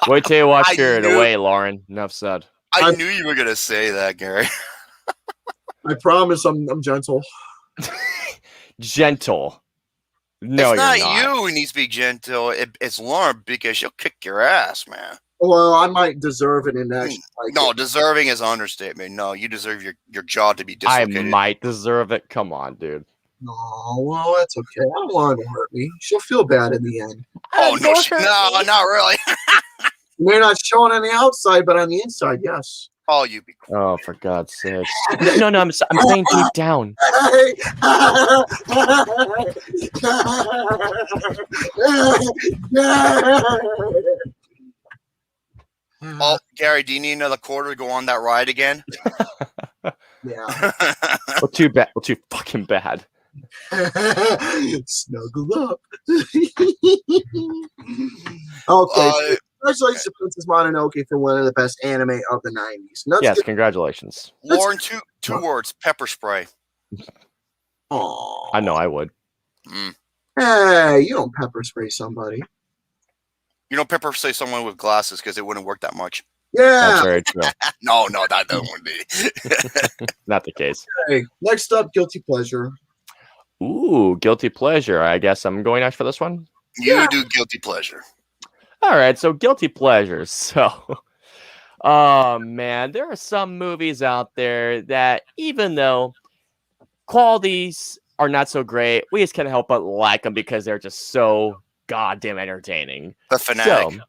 Wait till you watch I Spirited knew- Away, Lauren. Enough said. I knew you were gonna say that, Gary. I promise I'm gentle. Gentle. No, it's not you're not. you who needs to be gentle. It's Lauren because she'll kick your ass, man. Well, I might deserve it in that. No, deserving is an understatement. No, you deserve your jaw to be I dislocated. might deserve it. Come on, dude. No, well, that's okay. I don't want her to hurt me. She'll feel bad in the end. Oh no, no, not really. They're not showing on the outside, but on the inside, yes. Oh, you be. Oh, for God's sake. No, I'm saying deep down. Oh, Gary, do you need another quarter to go on that ride again? Yeah. Well, too bad. Well, too fucking bad. Snuggle up. Okay. Congratulations to Princess Mononoke for one of the best anime of the 90s. Yes, congratulations. Lauren, two words: pepper spray. Aww. I know I would. Hey, you don't pepper spray somebody. You know, pepper spray someone with glasses because it wouldn't work that much. That's Yeah. very true. No, that wouldn't be. Not the case. Okay. Next up, guilty pleasure. Ooh, guilty pleasure. I guess I'm going next for this one. You do guilty pleasure. All right, so guilty pleasures. So, oh man, there are some movies out there that even though qualities are not so great, we just can't help but like them because they're just so goddamn entertaining. The Fanatic.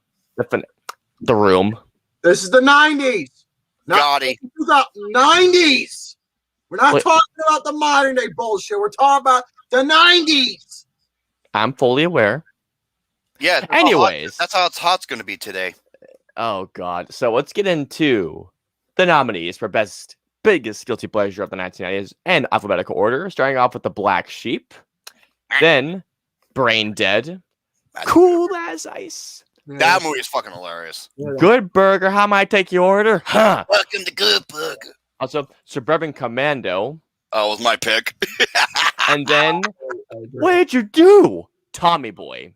So, the Room. This is the 90s. Gotti. The 90s. We're not Wait. talking about the modern day bullshit. We're talking about the 90s. I'm fully aware. Yeah. Anyways. That's how hot's going to be today. Oh god. So let's get into the nominees for biggest guilty pleasure of the 1990s in alphabetical order, starting off with The Black Sheep, then Brain Dead, Cool as Ice, That movie is fucking hilarious. Good Burger, How Might I Take Your Order? Huh. Welcome to Good Burger. Also, Suburban Commando, Oh, it was my pick. and then what did you do? Tommy Boy.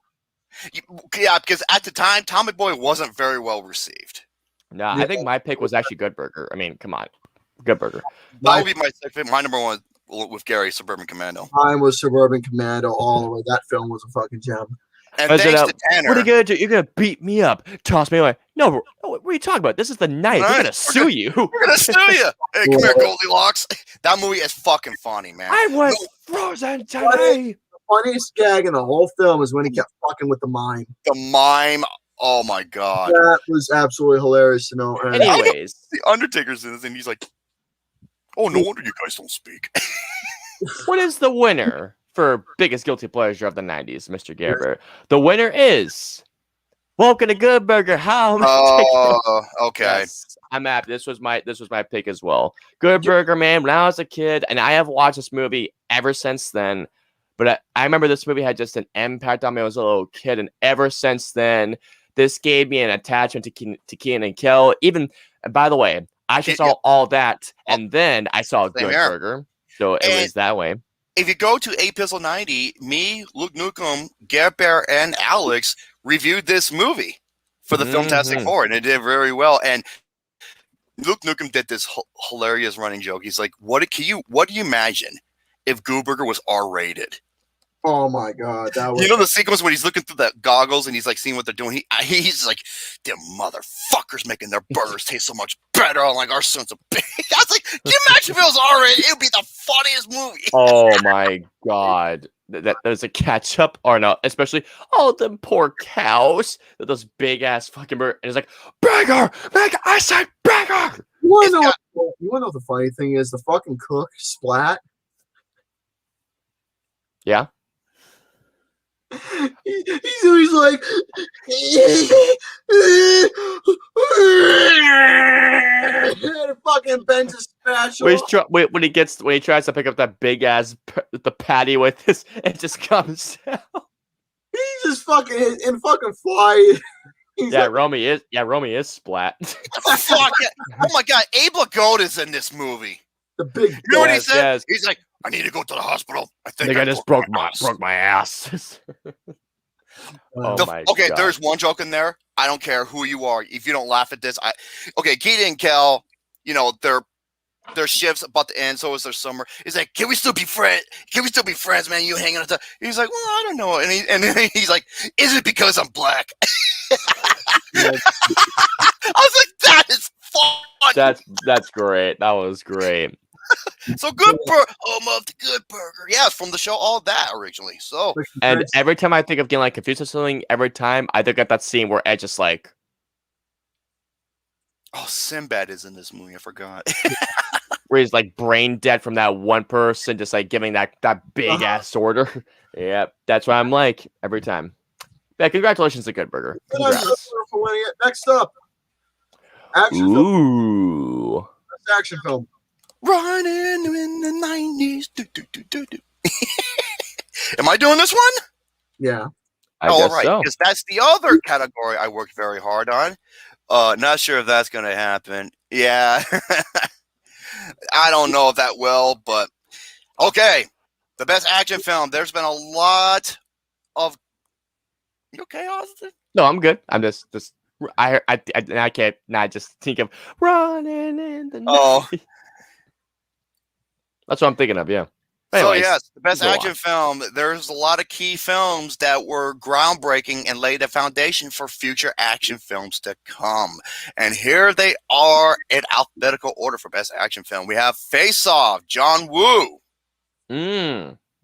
Yeah, because at the time, Tommy Boy wasn't very well received. Nah, I think my pick was actually Good Burger. I mean, come on. Good Burger. That would be my number one with Gary, Suburban Commando. Mine was Suburban Commando all the way. That film was a fucking gem. And Was it thanks a- to Tanner. What are you gonna do? You're gonna beat me up, toss me away. No, bro, what are you talking about? This is the night. We're Right, gonna we're sue you. We're gonna sue you. Hey, come here, Goldilocks. That movie is fucking funny, man. I was frozen today. Funniest gag in the whole film is when he kept fucking with the mime. The mime. Oh my god. That was absolutely hilarious to know. And Anyways, The Undertaker's in this, and he's like, "Oh, no wonder you guys don't speak." what is the winner for biggest guilty pleasure of the 90s, Mr. Gerber? The winner is Welcome to Good Burger. How? Oh, okay. Yes, I'm happy. This was my pick as well. Good Burger, man. When I was a kid, and I have watched this movie ever since then. But I remember this movie had just an impact on me. I was a little kid, and ever since then, this gave me an attachment to Kenan and Kel. Even, and by the way, I just saw all that, and then I saw Good here. Burger. So it And- was that way. If you go to Epistle 90, me, Luke Nukem, Garrett Bear, and Alex reviewed this movie for the Filmtastic Mhm. Four, and it did very well. And Luke Nukem did this hilarious running joke. He's like, what do you imagine if Gooburger was R-rated? oh my god, that was You know the sequence when he's looking through the goggles and he's like seeing what they're doing. He's like, "Them motherfuckers making their burgers taste so much better." I'm like, "Our sons of bitch." I was like, "Can you imagine if it was R-rated? It would be the funniest movie." Oh my god. That there's a catch up or no, especially them poor cows with those big ass fucking burgers. And it's like, burger! I said burger! You wanna It's know? got- You wanna know what the funny thing is? The fucking cook Splat. Yeah. He's like, and fucking bends his spatula. When he tries to pick up that big ass the patty with this, it just comes down. He's just fucking and fucking fly. He's Yeah, like, Romy is splat. Fuck yeah. Oh my god, Abe Lagoda is in this movie. the big. You know what he Yes, said? yes. He's like, I need to go to the hospital. I I think think I just broke my ass." ass. Oh my Okay, god. there's one joke in there. I don't care who you are. If you don't laugh at this, okay, Keaton and Kel, you know, their shift's about to end, so is their summer. He's like, can we still be friends? Can we still be friends, man? You hanging out? He's like, well, I don't know. And then he's like, is it because I'm black? I was like, that is fun. That's great. That was great. So Good Burger, home of the Good Burger. Yeah, it's from the show All That originally. So And every time I think of getting like confused with something, every time I think of that scene where Edge is like, oh, Sinbad is in this movie. I forgot. where he's like brain dead from that one person, just like giving that big ass order. Yeah, that's what I'm like every time. Yeah, congratulations to Good Burger. Congrats. For winning it. Next up, action film. Ooh. Best action film. Running in the 90s. Do, do, do, do, do. Am I doing this one? Yeah. I guess so. Because that's the other category I worked very hard on. Not sure if that's going to happen. Yeah. I don't know if that will, but okay. The best action film. There's been a lot of. You okay, Austin? No, I'm good. I'm just I can't not just think of running in the night. Oh. That's what I'm thinking of, yeah. So Anyways, yes, the best go action on. film. There's a lot of key films that were groundbreaking and laid the foundation for future action films to come. And here they are in alphabetical order for best action film. We have Face Off, John Woo.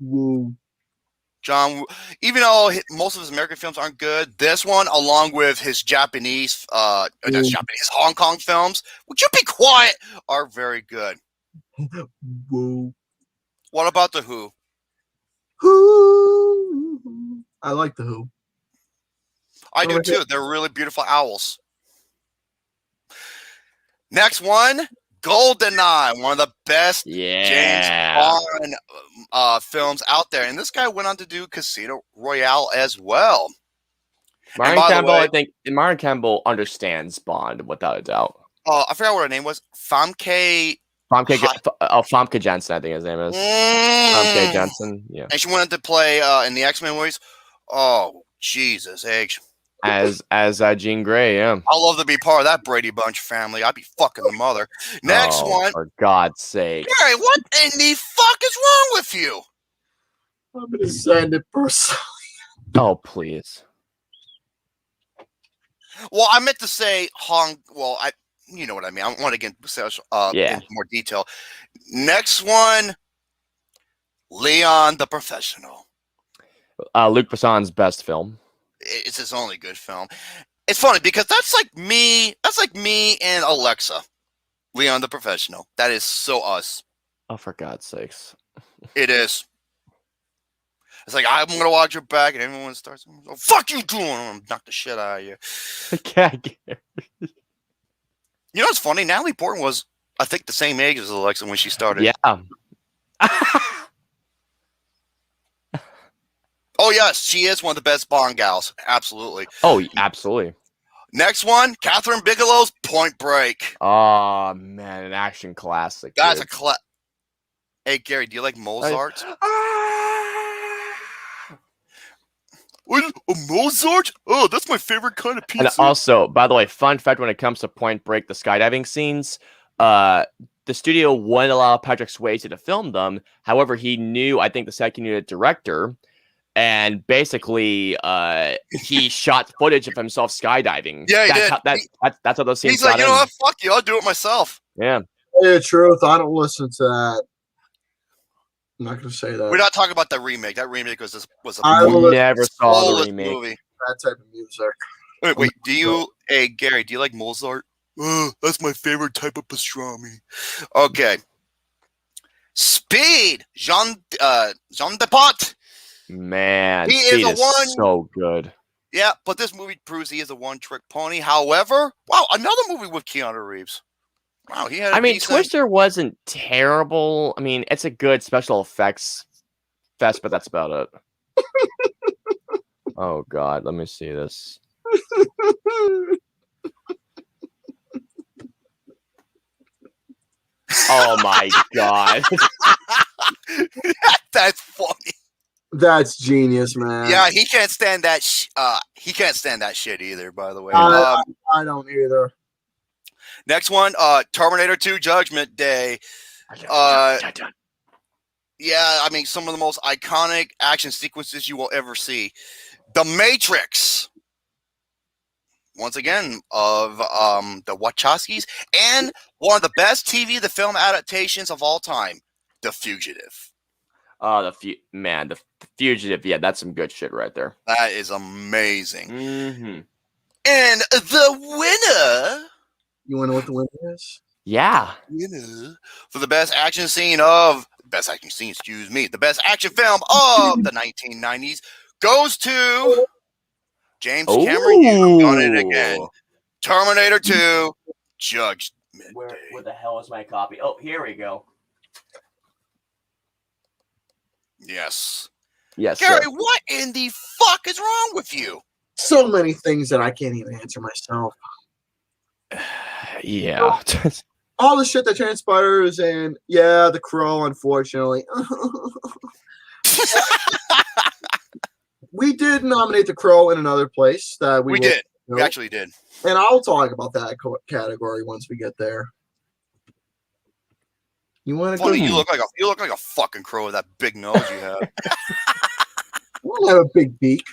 Woo. John Woo. Even though most of his American films aren't good, this one, along with his Japanese, Hong Kong films, would you be quiet, are very good. Woo. What about The Who? Who? I like the Who. I do too. They're really beautiful owls. Next one, GoldenEye, one of the best James Bond films out there. And this guy went on to do Casino Royale as well. Martin Campbell understands Bond without a doubt. I forgot what her name was. Famke Jensen, I think his name is. Famke Jensen, yeah. And she went on to play in the X-Men movies. Oh, Jesus, H. As Jean Grey, yeah. I'd love to be part of that Brady Bunch family. I'd be fucking the mother. Next one. For God's sake. Gary, what in the fuck is wrong with you? I'm going to send it personally. Oh, please. Well, I meant to say you know what I mean. I want to get into more detail. Next one, Leon the Professional. Luc Besson's best film. It's his only good film. It's funny because that's like me. That's like me and Alexa. Leon the Professional. That is so us. Oh, for God's sakes. It is. It's like, I'm going to watch your back, and everyone starts, oh, fuck you doing? I'm going to knock the shit out of you. You know what's funny? Natalie Portman was, I think, the same age as Alexa when she started. Yeah. Oh, yes, she is one of the best Bond gals. Absolutely. Oh, absolutely. Next one, Catherine Bigelow's Point Break. Oh, man, an action classic. That's a Hey, Gary, do you like Mozart? A Mozart? Oh, that's my favorite kind of pizza. And also, by the way, fun fact when it comes to Point Break, the skydiving scenes, the studio wouldn't allow Patrick Swayze to film them. However, he knew, I think, the second unit director, and basically, he shot footage of himself skydiving. Yeah, he did. That's how those scenes He's like, you know what? Fuck you. I'll do it myself. Yeah. Yeah, truth. I don't listen to that. I'm not going to say that. We're not talking about the remake. That remake was a I never saw the remake. Movie. That type of music. Wait. Do you, hey Gary? Do you like Mozart? That's my favorite type of pastrami. Okay. Speed, Jean Depot. Man, he Speed is so good. Yeah, but this movie proves he is a one-trick pony. However, wow, another movie with Keanu Reeves. Wow, he had. Twister wasn't terrible. I mean, it's a good special effects fest, but that's about it. Oh God, let me see this. Oh my god. That's funny. That's genius, man. Yeah, he can't stand that. He can't stand that shit either. By the way, I don't either. next one, Terminator 2: Judgment Day. Yeah, I mean, some of the most iconic action sequences you will ever see. The Matrix. Once again, of the Wachowskis, and one of the best TV the film adaptations of all time, The Fugitive. Oh, the Fugitive. Yeah, that's some good shit right there. That is amazing. Mm-hmm. And the winner. You want to know what the winner is? Yeah. For the best action scene, the best action film of the 1990s goes to James Cameron. You've done it again. Terminator 2, Judgment Day. Where the hell is my copy? Oh, here we go. Yes. Yes, Gary, sir. what in the fuck is wrong with you? So many things that I can't even answer myself. Yeah. All the shit that transpires, and yeah, The Crow, unfortunately. We did nominate The Crow in another place that We did. We actually did. And I'll talk about that category once we get there. You want to go? You look like a fucking crow with that big nose you have. I don't have a big beak.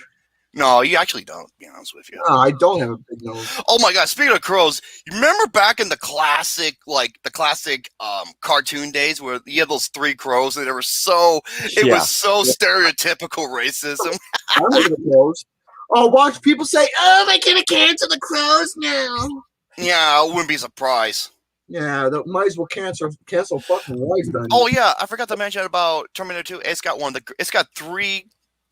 No, you actually don't, to be honest with you. No, I don't have a big nose. Oh my god, speaking of crows, you remember back in the classic cartoon days where you had those three crows and it was so stereotypical racism. I remember the crows. Oh, watch people say, "Oh, they're gonna cancel the crows now." Yeah, I wouldn't be surprised. Yeah, that might as well cancel fucking life then. Oh yeah, I forgot to mention about Terminator 2. It's got three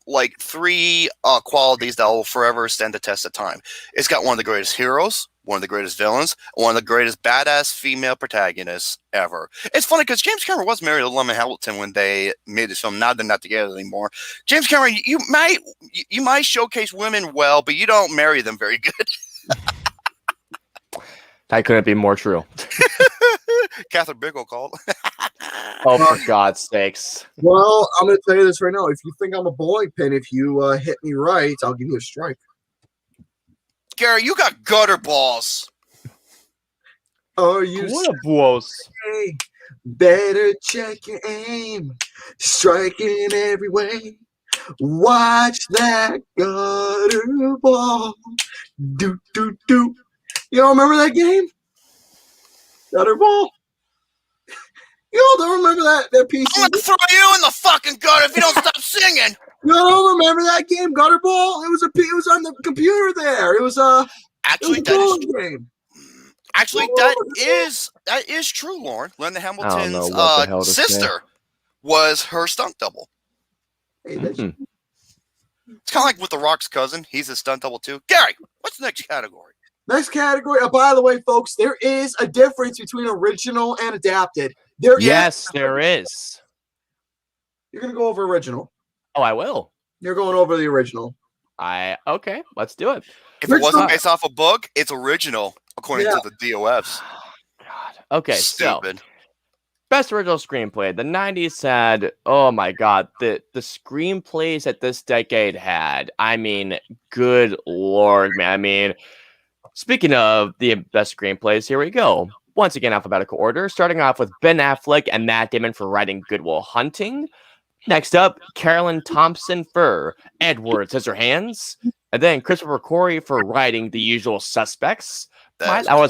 qualities that will forever stand the test of time. It's got one of the greatest heroes, one of the greatest villains, one of the greatest badass female protagonists ever. It's funny because James Cameron was married to Lemon Hamilton when they made this film. Now they're not together anymore. James Cameron, you might showcase women well, but you don't marry them very good. That couldn't be more true. Catherine Bigelow called. Oh, for God's sakes. Well, I'm going to tell you this right now. If you think I'm a bowling pin, if you hit me right, I'll give you a strike. Gary, you got gutter balls. Oh, you balls. say, better check your aim. Striking every way. Watch that gutter ball. Do, do, do. You all remember that game? Gutter ball? You all don't remember that piece? I'm gonna throw you in the fucking gutter if you don't stop singing. You all don't remember that game, Gutter Ball? It was on the computer there. It was Actually, game. Actually, that is true, Lauren. Linda Hamilton's sister was her stunt double. Hey, that's It's kind of like with The Rock's cousin. He's a stunt double too. Gary, what's the next category? Next category. By the way, folks, there is a difference between original and adapted. There is. You're gonna go over original. Oh, I will. You're going over the original. Okay, let's do it. If it wasn't based off a book, it's original, according to the DOFs. God. Okay, Stupid. So best original screenplay. The 90s had, oh my God, the screenplays that this decade had. I mean, good Lord, man. I mean, speaking of the best screenplays, here we go. Once again, alphabetical order, starting off with Ben Affleck and Matt Damon for writing Good Will Hunting. Next up, Carolyn Thompson for Edward Scissorhands. And then Christopher Corey for writing The Usual Suspects. I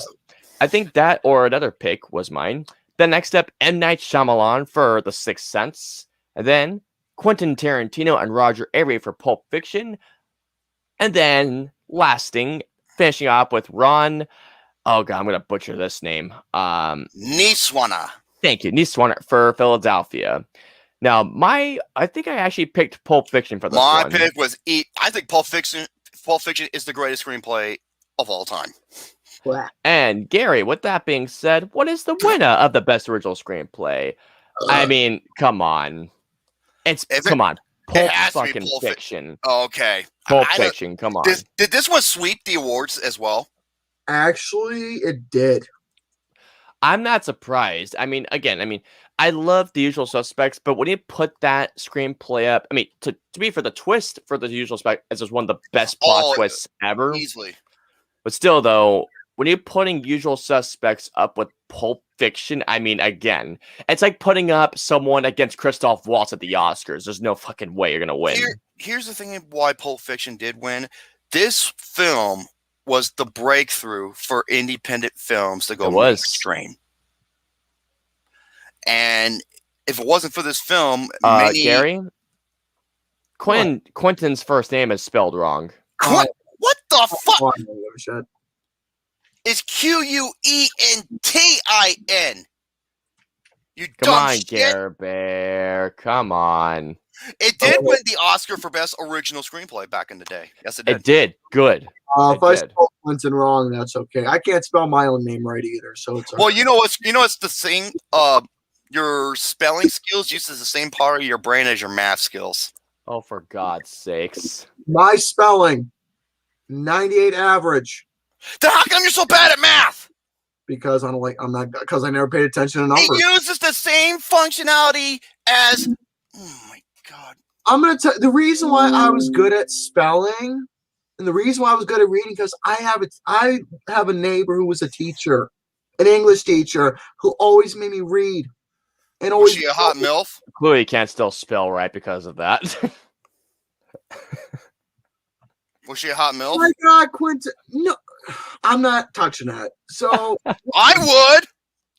think that or another pick was mine. Then next up, M. Night Shyamalan for The Sixth Sense. And then Quentin Tarantino and Roger Avary for Pulp Fiction. And then finishing off with Ron. Oh God, I'm gonna butcher this name. Niswana. Thank you, Niswana for Philadelphia. Now, I think I actually picked Pulp Fiction for this one. My pick was I think Pulp Fiction is the greatest screenplay of all time. And Gary, with that being said, what is the winner of the best original screenplay? I mean, come on. Pulp fucking Fiction. Okay. Pulp I don't- Fiction. Come on. Did this one sweep the awards as well? Actually, it did. I'm not surprised. I mean, again, I love The Usual Suspects, but when you put that screenplay up, I mean, to be for the twist for The Usual Suspects, this is one of the best plot twists ever. Easily. But still, though, when you're putting Usual Suspects up with Pulp Fiction, I mean, again, it's like putting up someone against Christoph Waltz at the Oscars. There's no fucking way you're gonna win. Here's the thing: why Pulp Fiction did win. This film was the breakthrough for independent films to go mainstream. And if it wasn't for this film, Gary, Quentin's first name is spelled wrong. What the fuck? Oh, It's Quentin. You Come dumb on, shit. Gare Bear. Come on. It did win the Oscar for Best Original Screenplay back in the day. Yes, it did. It did. Good. If I spelled Clinton wrong, that's okay. I can't spell my own name right either, so it's well, you know what's the thing. Your spelling skills uses the same part of your brain as your math skills. Oh, for God's sakes! My spelling, 98 average. Then how come you're so bad at math? Because I never paid attention to numbers. It uses the same functionality as. Oh my God! I'm gonna tell the reason why I was good at spelling, and the reason why I was good at reading, because I have a neighbor who was a teacher, an English teacher, who always made me read. And always. Was she a hot MILF? Chloe can't still spell right because of that. Was she a hot MILF? Oh my God, Quentin! No, I'm not touching that. So I would.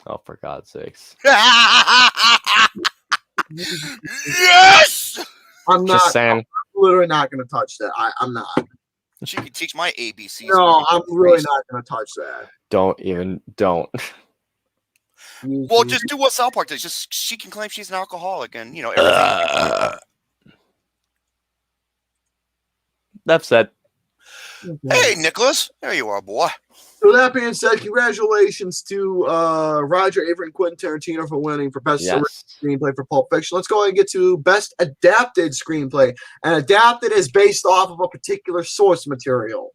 Oh, for God's sakes! Yes. I'm not. Just saying. I'm literally not going to touch that. I'm not. She could teach my ABCs. No, I'm really not going to touch that. Don't. Well, just do what South Park does. Just she can claim she's an alcoholic, and you know everything. That's said. Hey, Nicholas, there you are, boy. So that being said, congratulations to Roger Avert and Quentin Tarantino for winning for Best Screenplay for Pulp Fiction. Let's go ahead and get to Best Adapted Screenplay. And adapted is based off of a particular source material.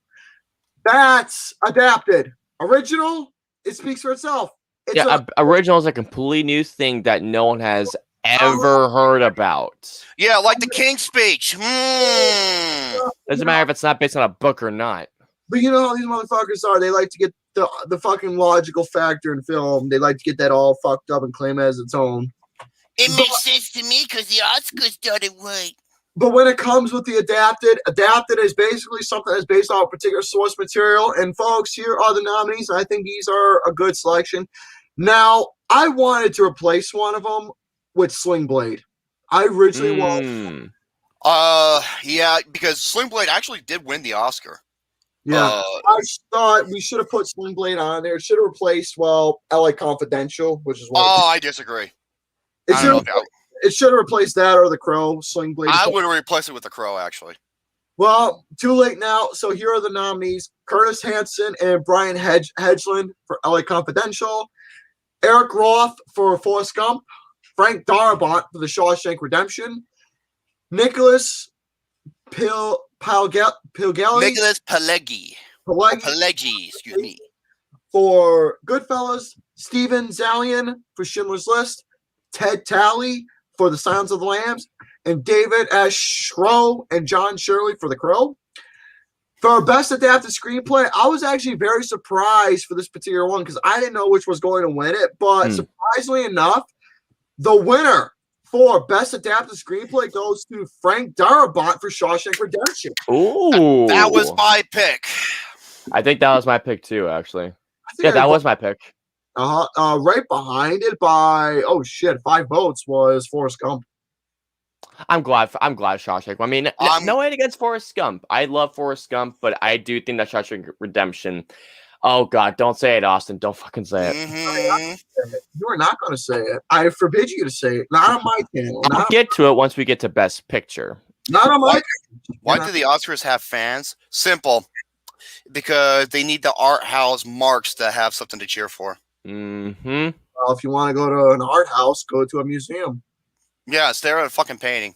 That's adapted. Original, it speaks for itself. Original is a completely new thing that no one has ever heard about. Yeah, like the King's Speech. Doesn't matter if it's not based on a book or not. But you know how these motherfuckers are. They like to get the fucking logical factor in film. They like to get that all fucked up and claim it as its own. It makes sense to me because the Oscars done it right. But when it comes with the adapted is basically something that's based on a particular source material. And folks, here are the nominees. I think these are a good selection. Now, I wanted to replace one of them with Sling Blade. I originally wanted. Yeah, because Sling Blade actually did win the Oscar. Yeah, I thought we should have put Sling Blade on there. It should have replaced, LA Confidential, which is what. Oh, I disagree. It should have replaced that or The Crow, Sling Blade. I would have replaced it with The Crow, actually. Well, too late now. So here are the nominees: Curtis Hanson and Brian Hedgeland for LA Confidential, Eric Roth for Forrest Gump, Frank Darabont for The Shawshank Redemption, Nicholas Pileggi. Nicholas Pileggi, excuse me. For Goodfellas, Steven Zalian for Schindler's List, Ted Talley for The Silence of the Lambs, and David S. Schroe and John Shirley for The Crow. For Best Adapted Screenplay, I was actually very surprised for this particular one because I didn't know which was going to win it. But surprisingly enough, the winner for Best Adapted Screenplay goes to Frank Darabont for Shawshank Redemption. Ooh. That was my pick. I think that was my pick too, actually. Yeah, that was my pick. Right behind it by 5 votes was Forrest Gump. I'm glad Shawshank. I mean, no hate against Forrest Gump. I love Forrest Gump, but I do think that Shawshank Redemption. Oh God, don't say it, Austin. Don't fucking say it. You are not going to say it. I forbid you to say it. Not on my channel. I'll get to it once we get to Best Picture. Not on my channel. Why do the Oscars have fans? Simple. Because they need the art house marks to have something to cheer for. Mm-hmm. Well, if you want to go to an art house, go to a museum. Yeah, stare at a fucking painting.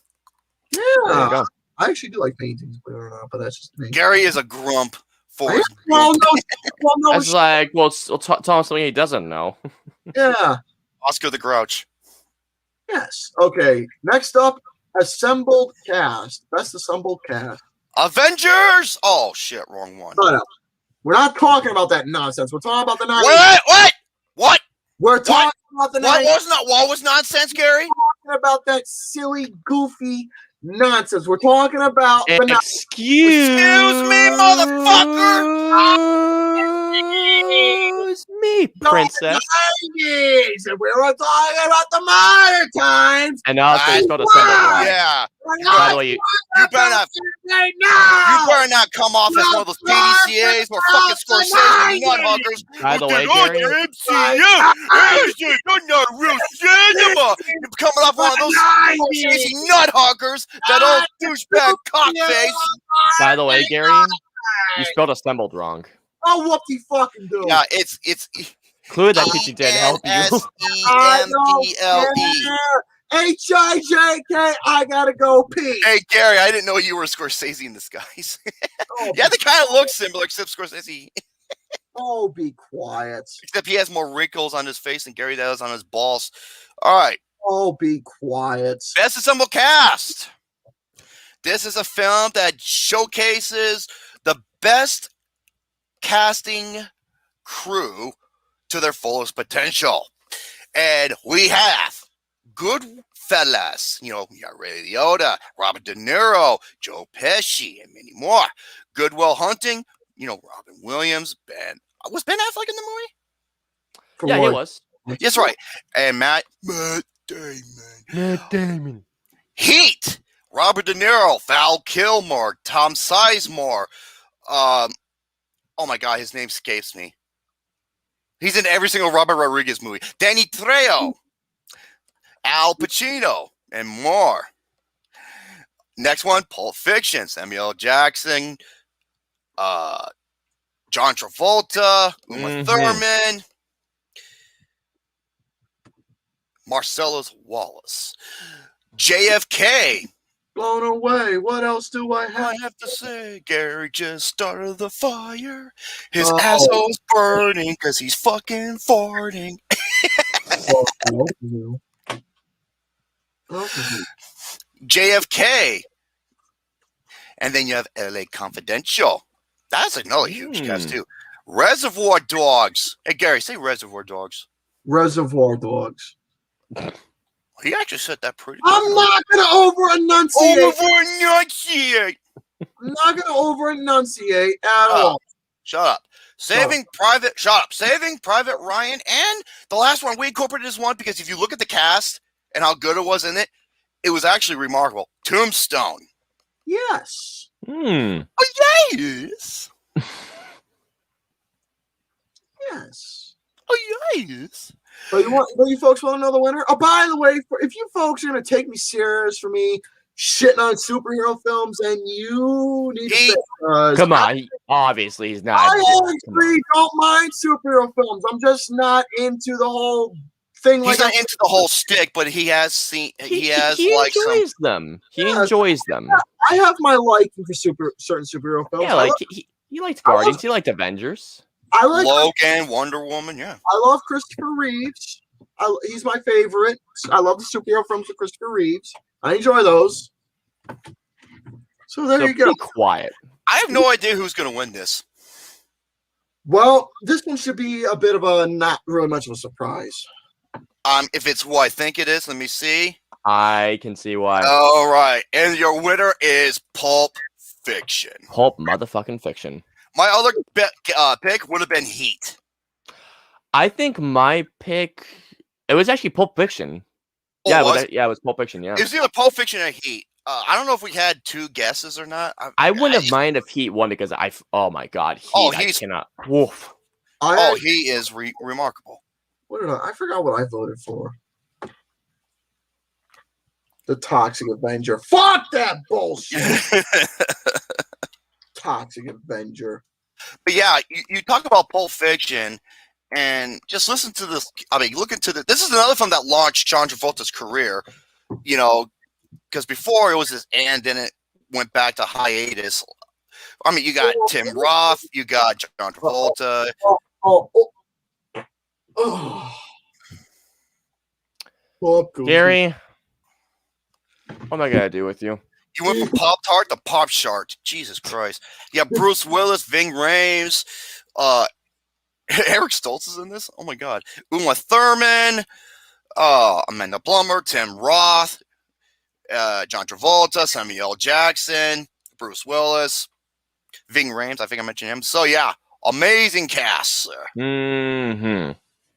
Yeah. I actually do like paintings, believe it or not, but that's just me. Gary is a grump for his Well, no, That's like, well, tell him something he doesn't know. yeah. Oscar the Grouch. Yes. Okay. Next up, assembled cast. Best assembled cast. Avengers! Oh, shit, wrong one. Shut up. We're not talking about that nonsense. We're talking about the 90s. What? We're talking about the 90s. What was nonsense, Gary? We're talking about that silly, goofy nonsense. We're talking about the 90s. Excuse me, motherfucker! Excuse me, princess. The 90s, and we were talking about the modern times. And also, you spelled assembled wrong. Yeah. By the way, You better not come off as one of those PDCAs or fucking Scorsese nut huggers. By the way, Oh, Gary, you're MCU. You're not real cinema. You're coming off one of those Scorsese nut huggers, that old douchebag cockface. by the way, Gary, you spelled assembled wrong. Oh, what the fucking do? Yeah, it's Clearly that teacher didn't help you. ENSEMBLE. HIJK, I gotta go pee. Hey, Gary, I didn't know you were Scorsese in disguise. Yeah, they kind of look similar, except Scorsese. Oh, be quiet. Except he has more wrinkles on his face than Gary does on his balls. All right. Oh, be quiet. Best Assembled Cast. This is a film that showcases the best casting crew to their fullest potential. And we have Goodfellas, you got Ray Liotta, Robert De Niro, Joe Pesci, and many more. Good Will Hunting, Robin Williams, was Ben Affleck in the movie? Yeah, he was. Yes, right. And Matt Damon. Heat, Robert De Niro, Val Kilmer, Tom Sizemore. Oh my God, his name escapes me. He's in every single Robert Rodriguez movie. Danny Trejo, Al Pacino, and more. Next one, Pulp Fiction, Samuel L. Jackson, John Travolta, Uma Thurman, Marcellus Wallace, JFK. Blown away. What else do I have? I have to say, Gary just started the fire. His asshole's burning because he's fucking farting. JFK. And then you have LA Confidential. That's another huge cast, too. Reservoir Dogs. Hey, Gary, say Reservoir Dogs. Reservoir Dogs. He actually said that pretty good. I'm not going to over-enunciate. Over-enunciate. I'm not going to over-enunciate at all. Shut up. Saving Private Ryan. And the last one, we incorporated this one because if you look at the cast and how good it was in it, it was actually remarkable. Tombstone. Yes. Oh, yes. Yes. Oh, yes. But you folks want to know the winner? Oh, by the way, if you folks are going to take me serious for me shitting on superhero films, then you need to say, come on, obviously he's not. I actually don't mind superhero films. I'm just not into the whole thing. He's not into the whole stick, but he has seen. He enjoys them. He enjoys them. I have my liking for certain superhero films. Yeah, like he liked Guardians. He liked Avengers. I like Logan, Wonder Woman. Yeah, I love Christopher Reeves. He's my favorite. I love the superhero films of Christopher Reeves. I enjoy those. So there you go. Be quiet. I have no idea who's going to win this. Well, this one should be a bit of a not really much of a surprise. If it's who I think it is, let me see. I can see why. All right, and your winner is Pulp Fiction. Pulp motherfucking Fiction. My other pick would have been Heat. I think my pick. It was actually Pulp Fiction. Oh, yeah, it was Pulp Fiction. Yeah, it was either Pulp Fiction or Heat. I don't know if we had two guesses or not. I wouldn't have minded if Heat won because oh my God, Heat. I cannot. Woof. He is remarkable. What did I forgot what I voted for. The Toxic Avenger. Fuck that bullshit. Toxic Avenger. But yeah, you talk about Pulp Fiction, and just listen to this. I mean, look into this. This is another film that launched John Travolta's career. Because before it was his and then it went back to hiatus. I mean, you got Tim Roth, you got John Travolta. Gary, what am I gonna do with you? You went from Pop Tart to Pop Shark. Jesus Christ. You got Bruce Willis, Ving Rhames, Eric Stoltz is in this. Oh my God. Uma Thurman, Amanda Plummer, Tim Roth, John Travolta, Samuel L. Jackson, Bruce Willis, Ving Rhames. I think I mentioned him. So yeah, amazing cast. Mm-hmm.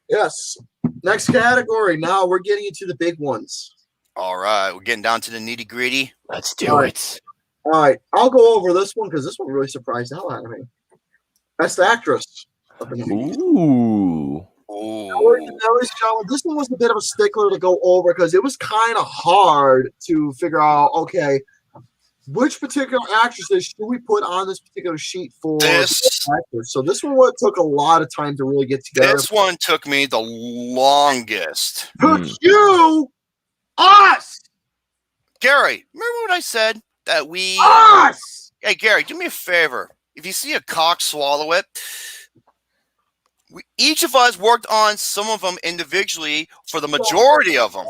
Yes. Next category. Now we're getting into the big ones. All right, we're getting down to the nitty gritty. Let's do it. All right, I'll go over this one because this one really surprised the hell out of me. Best actress. Ooh. This one was a bit of a stickler to go over because it was kind of hard to figure out, okay, which particular actresses should we put on this particular sheet for this actors? So this one took a lot of time to really get together. This one took me the longest. Took you, us, Gary, remember what I said? That we... us! Hey, Gary, do me a favor. If you see a cock, swallow it. Each of us worked on some of them individually for the majority of them.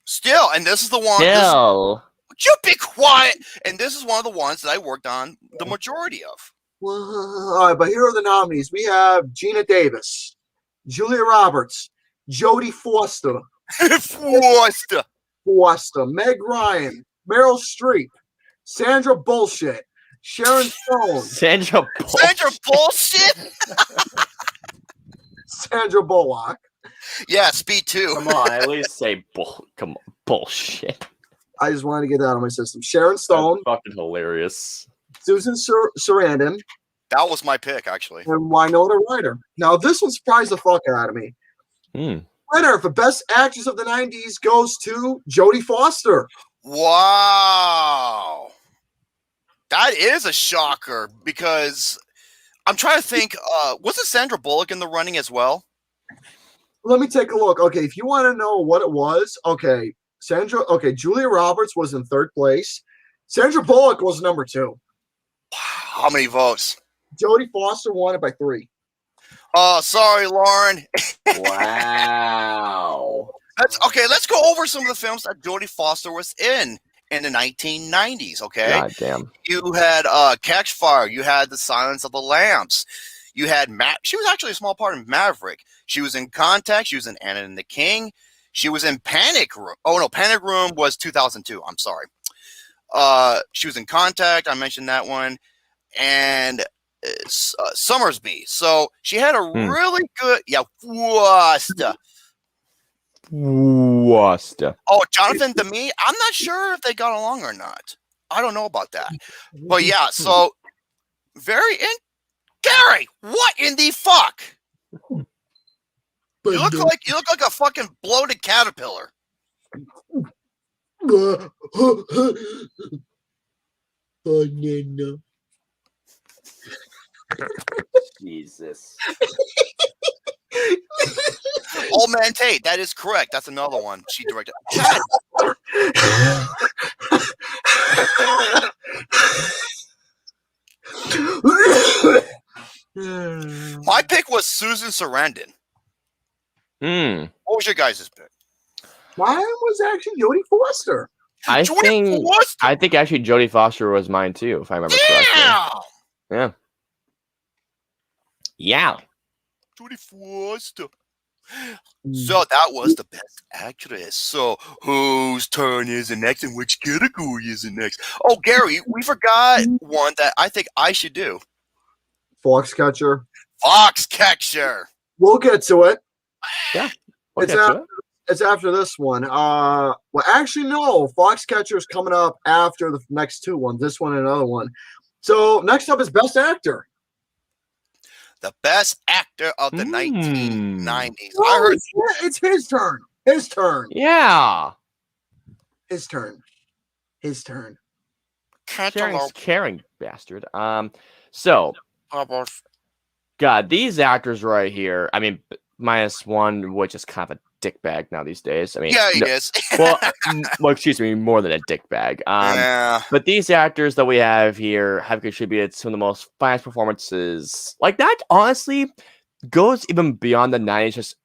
Still, and this is the one... Still. Would you be quiet? And this is one of the ones that I worked on the majority of. All right, but here are the nominees. We have Gina Davis, Julia Roberts, Jodie Foster, Meg Ryan, Meryl Streep, Sandra Bullshit, Sharon Stone, Sandra Bullshit? Sandra Bullock. Yeah, Speed 2. Come on, at least say bullshit. I just wanted to get that out of my system. Sharon Stone. That's fucking hilarious. Susan Sarandon. That was my pick, actually. And Winona Ryder. Now, this one surprised the fuck out of me. Winner for Best Actress of the 90s goes to Jodie Foster. Wow. That is a shocker because I'm trying to think, wasn't Sandra Bullock in the running as well? Let me take a look. Okay, if you want to know what it was, Julia Roberts was in third place. Sandra Bullock was number 2. How many votes? Jodie Foster won it by 3. Oh, sorry, Lauren. Wow. Let's go over some of the films that Jodie Foster was in the 1990s, okay? God damn. You had Catch Fire. You had The Silence of the Lambs. You had she was actually a small part in Maverick. She was in Contact. She was in Anna and the King. She was in Panic Room. Oh, no, Panic Room was 2002. I'm sorry. She was in Contact. I mentioned that one. And Summersby. So she had a really good... Yeah, Foster. Oh, Jonathan Demme. I'm not sure if they got along or not. I don't know about that. But yeah, so Gary, what in the fuck? You look like a fucking bloated caterpillar. Jesus. Old Man Tate, that is correct. That's another one she directed. My pick was Susan Sarandon. What was your guys' pick? Mine was actually Jodie Foster. I think actually Jodie Foster was mine too, if I remember correctly. Yeah. Yeah. Jodie Foster. So that was the best actress. So whose turn is it next and which category is it next? Oh, Gary, we forgot one that I think I should do. Foxcatcher. Foxcatcher. We'll get to it. Yeah. It's after this one. Well, actually, no. Foxcatcher is coming up after the next two ones. This one and another one. So next up is Best Actor. The best actor of the 1990s. Oh, I heard it's his turn. His turn. Yeah. His turn. His turn. Caring bastard. So, God, these actors right here. I mean, minus one, which is kind of a dick bag now these days. I mean, Yeah, he is. well, excuse me, more than a dick bag. Yeah. But these actors that we have here have contributed some of the most finest performances. Like that, honestly, goes even beyond the 90s,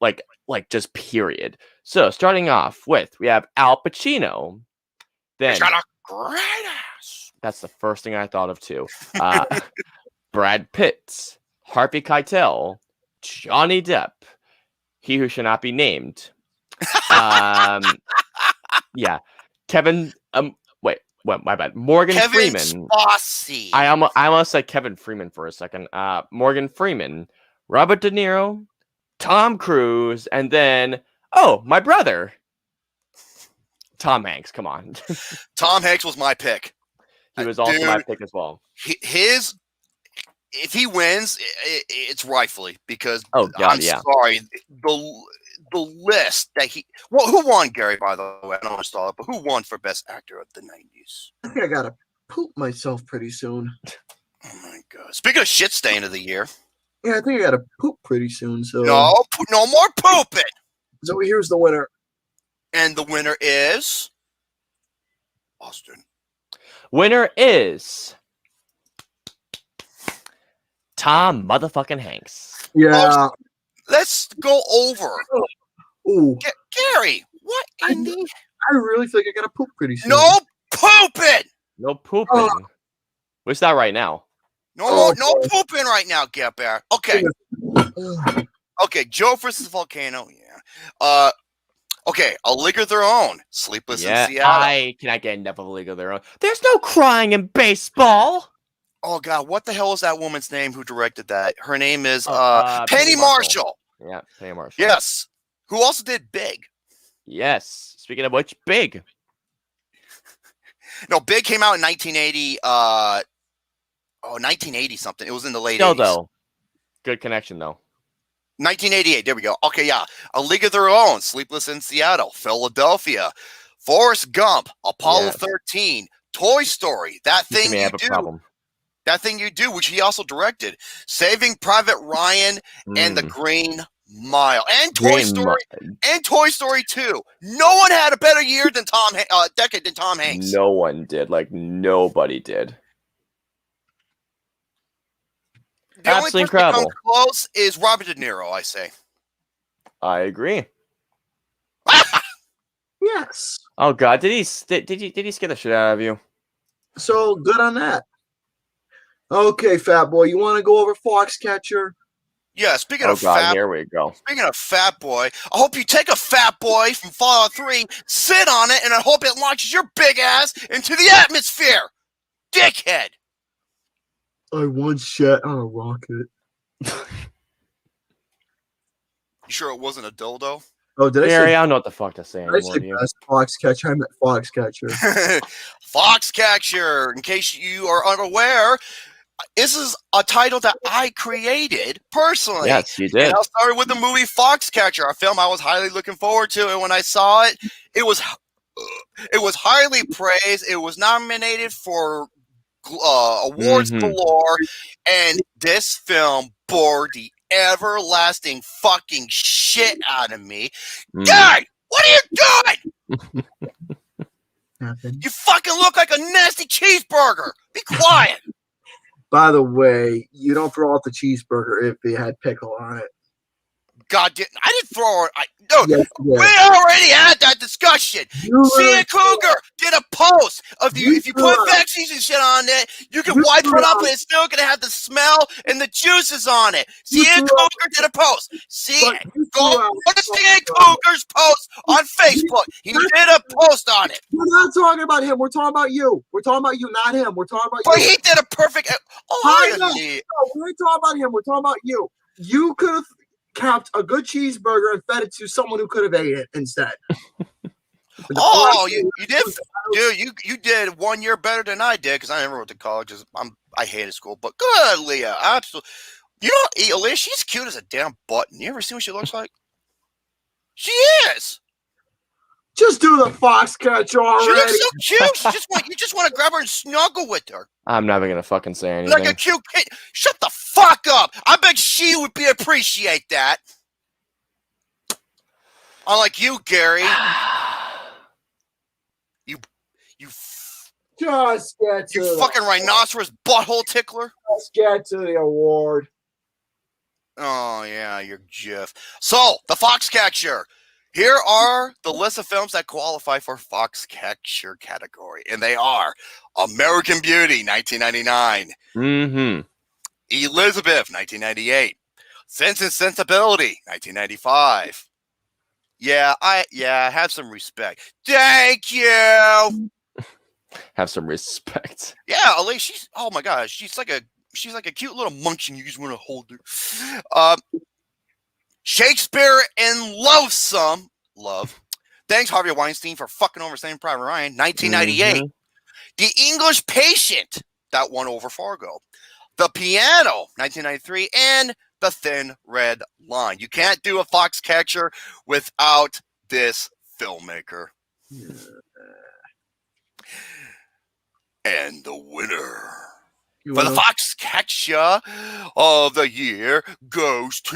just period. So starting off with, we have Al Pacino. Then He's got a great ass. that's the first thing I thought of too. Brad Pitt, Harvey Keitel, Johnny Depp, he who should not be named. Yeah, Kevin. Wait, my bad. Morgan Kevin Freeman. Spacey. I almost said Kevin Freeman for a second. Morgan Freeman, Robert De Niro, Tom Cruise, and then my brother, Tom Hanks. Come on, Tom Hanks was my pick. he was also my pick as well. If he wins, it's rightfully because Oh God, I'm yeah. sorry, the list that who won, Gary? By the way, I don't want to stall it, but who won for best actor of the 90s? I think I gotta poop myself pretty soon. Oh my God! Speaking of shit stain of the year, Yeah, I think I gotta poop pretty soon. So no more pooping. So here's the winner. And the winner is Austin. Winner is Tom motherfucking Hanks. Yeah. Let's go over. Ooh. Gary, what in the... I really think I gotta poop pretty soon. No pooping! No pooping. What's that right now? No pooping right now, Get Bear. Okay. Okay, Joe versus Volcano. Yeah. Okay, A League of Their Own. Sleepless in Seattle. I cannot get enough of A League of Their Own. There's no crying in baseball. Oh God, what the hell is that woman's name who directed that? Her name is Penny Marshall. Yeah, Penny Marshall. Yes. Who also did Big. Yes. Speaking of which, Big. No, Big came out in 1980. 1980 something. It was in the late Still 80s. though, good connection though. 1988. There we go. Okay, yeah. A League of Their Own. Sleepless in Seattle. Philadelphia. Forrest Gump. Apollo 13. Toy Story. That Thing You Do. Problem. That Thing You Do, which he also directed. Saving Private Ryan and The Green Mile. And Toy Story. And Toy Story 2. No one had a better year than decade than Tom Hanks. No one did. Like nobody did. The only person that comes close is Robert De Niro, I say. I agree. Yes. Oh God, did he scare the shit out of you? So good on that. Okay, Fat Boy, you want to go over Foxcatcher? Yeah, speaking of here we go. Speaking of Fat Boy, I hope you take a Fat Boy from Fallout 3, sit on it, and I hope it launches your big ass into the atmosphere. Dickhead. I once shat on a rocket. You sure it wasn't a dildo? Oh, did I Gary, say? I don't know what the fuck to say Did I anymore say to you. best Foxcatcher? I meant Foxcatcher. Foxcatcher. In case you are unaware, this is a title that I created personally. Yes, you did. And I started with the movie Foxcatcher, a film I was highly looking forward to, and when I saw it, it was highly praised. It was nominated for awards galore, and this film bore the everlasting fucking shit out of me. God, what are you doing? Nothing. You fucking look like a nasty cheeseburger. Be quiet. By the way, you don't throw out the cheeseburger if it had pickle on it. God, I didn't throw it. No, Yes, we already had that discussion. Cia Cougar did a post of if you put vaccines and shit on it, you can wipe it up, and it's still gonna have the smell and the juices on it. Cia Cougar did a post. Go to Cia Cougar's post on Facebook. He did a post on it. We're not talking about him. We're talking about you. We're talking about you, not him. We're talking about you. But he did a perfect. I know. No, we're talking about him. We're talking about you. You could have kept a good cheeseburger and fed it to someone who could have ate it instead. You did, dude. You did 1 year better than I did because I never went to college. I hated school, but good, Leah. Absolutely. You know, Leah, she's cute as a damn button. You ever see what she looks like? She is. Just do the Foxcatcher already. She looks so cute. You just want to grab her and snuggle with her. I'm never gonna fucking say anything. Like a cute kid. Shut the fuck up. I bet she would appreciate that. Unlike you, Gary. You Just get to you fucking rhinoceros butthole tickler. Let's get to the award. Oh yeah, you're Jeff. So the Foxcatcher. Here are the list of films that qualify for Foxcatcher category, and they are American Beauty, 1999. Mm-hmm. Elizabeth, 1998. Sense and Sensibility, 1995. Yeah, have some respect. Thank you. Have some respect. Yeah, Elise, she's oh my gosh, she's like a cute little munchkin. You just want to hold her. Shakespeare in Love. Thanks, Harvey Weinstein, for fucking over Saving Private Ryan. 1998. Mm-hmm. The English Patient, that won over Fargo. The Piano, 1993, and The Thin Red Line. You can't do a Foxcatcher without this filmmaker. And the winner for the Foxcatcher of the year goes to...